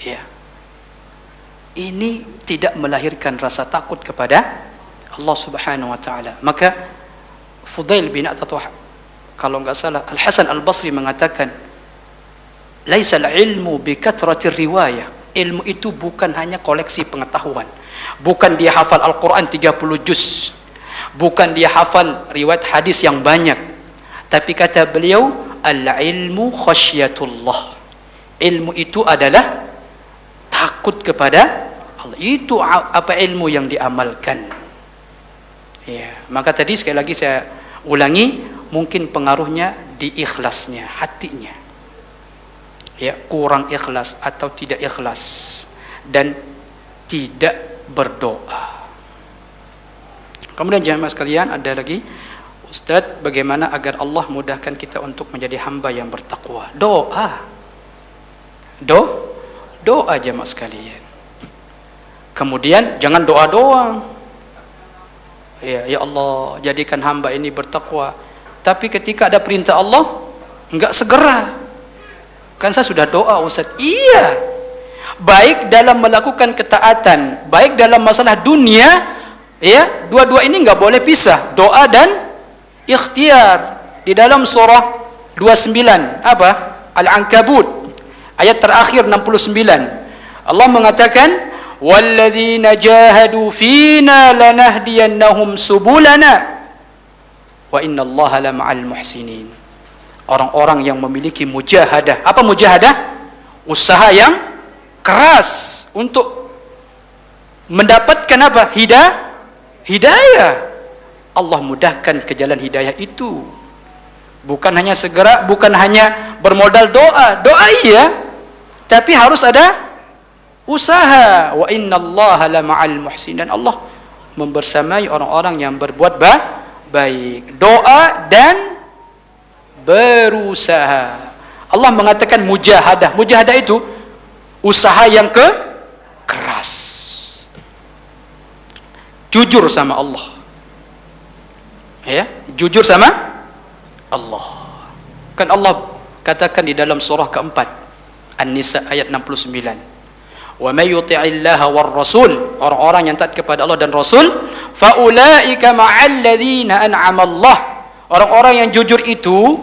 ya. Ini tidak melahirkan rasa takut kepada Allah Subhanahu wa taala. Maka Fudail bin atau kalau enggak salah Al-Hasan Al-Basri mengatakan, "Laisa al-ilmu bi kathratir riwayah." Ilmu itu bukan hanya koleksi pengetahuan. Bukan dia hafal Al-Quran 30 juz, bukan dia hafal riwayat hadis yang banyak, Tapi kata beliau, al-ilmu khasyatullah. Ilmu itu adalah takut kepada Allah. Itu apa ilmu yang diamalkan. Ya, maka tadi sekali lagi saya ulangi, mungkin pengaruhnya di ikhlasnya, hatinya. Ya, kurang ikhlas atau tidak ikhlas dan tidak berdoa. Kemudian jemaah sekalian, ada lagi, Ustaz, bagaimana agar Allah mudahkan kita untuk menjadi hamba yang bertakwa? Doa. Doa jemaah sekalian. Kemudian jangan doa doang. Ya Allah, jadikan hamba ini bertakwa. Tapi ketika ada perintah Allah, enggak segera. Kan saya sudah doa, Ustaz. Iya. Baik dalam melakukan ketaatan, baik dalam masalah dunia, ya, dua-dua ini enggak boleh pisah. Doa dan ikhtiar. Di dalam surah 29 apa? Al-Ankabut ayat terakhir 69. Allah mengatakan, walladzina jahadu fina lanahdiyannahum subulana wa innallaha lama'al muhsinin. Orang-orang yang memiliki mujahadah. Apa mujahadah? Usaha yang keras untuk mendapatkan apa? Hidayah. Allah mudahkan ke jalan hidayah itu. Bukan hanya segera, bukan hanya bermodal doa. Doa iya, tapi harus ada usaha. Wa innallaha lama'al muhsinin. Dan Allah membersamai orang-orang yang berbuat baik. Doa dan berusaha. Allah mengatakan mujahadah. Mujahadah itu usaha yang keras. Jujur sama Allah. Ya, jujur sama Allah. Kan Allah katakan di dalam surah keempat An-Nisa ayat 69, wa may yuti'illaha war rasul, orang-orang yang taat kepada Allah dan Rasul, fa ulaika ma'al ladzina an'ama Allah, orang-orang yang jujur itu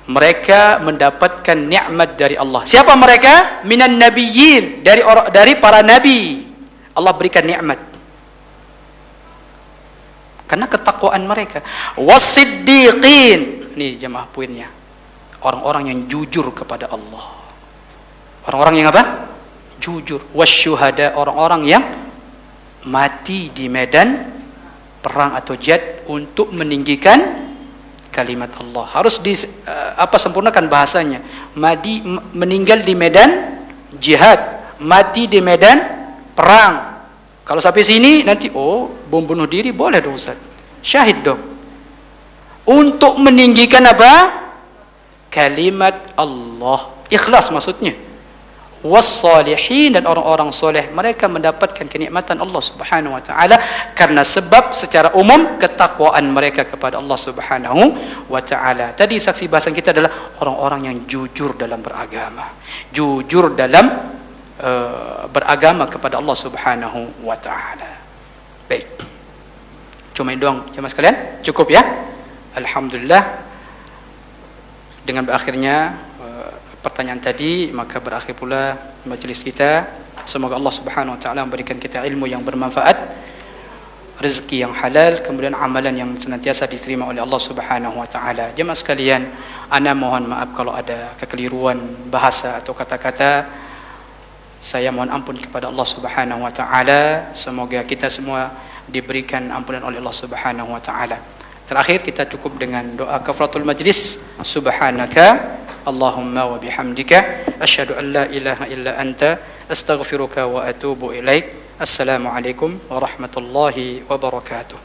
mereka mendapatkan nikmat dari Allah. Siapa mereka? Minan nabiyyin, dari para nabi. Allah berikan nikmat karena ketakwaan mereka. Wasiddiqin, ini jemaah poinnya, orang-orang yang jujur kepada Allah. Orang-orang yang apa? Jujur. Wasyuhada, orang-orang yang mati di medan perang atau jihad untuk meninggikan kalimat Allah. Harus sempurnakan bahasanya. Meninggal di medan jihad, mati di medan perang. Kalau sampai sini nanti bom bunuh diri boleh dong Ustaz. Syahid dong. Untuk meninggikan apa? Kalimat Allah. Ikhlas maksudnya. Was-salihin, dan orang-orang soleh, mereka mendapatkan kenikmatan Allah Subhanahu wa taala karena sebab secara umum ketakwaan mereka kepada Allah Subhanahu wa taala. Tadi saksi bahasan kita adalah orang-orang yang jujur dalam beragama. Jujur dalam beragama kepada Allah Subhanahu wa taala. Baik. Cuma itu doang jemaah sekalian, cukup ya. Alhamdulillah. Dengan berakhirnya pertanyaan tadi, maka berakhir pula majlis kita. Semoga Allah Subhanahu wa taala memberikan kita ilmu yang bermanfaat, rezeki yang halal, kemudian amalan yang senantiasa diterima oleh Allah Subhanahu wa taala. Jemaah sekalian, ana mohon maaf kalau ada kekeliruan bahasa atau kata-kata. Saya mohon ampun kepada Allah Subhanahu wa taala. Semoga kita semua diberikan ampunan oleh Allah Subhanahu wa taala. Terakhir kita cukup dengan doa kafaratul majlis. Subhanaka Allahumma wa bihamdika asyhadu an la ilaha illa anta astaghfiruka wa atubu ilaik. Assalamualaikum warahmatullahi wabarakatuh.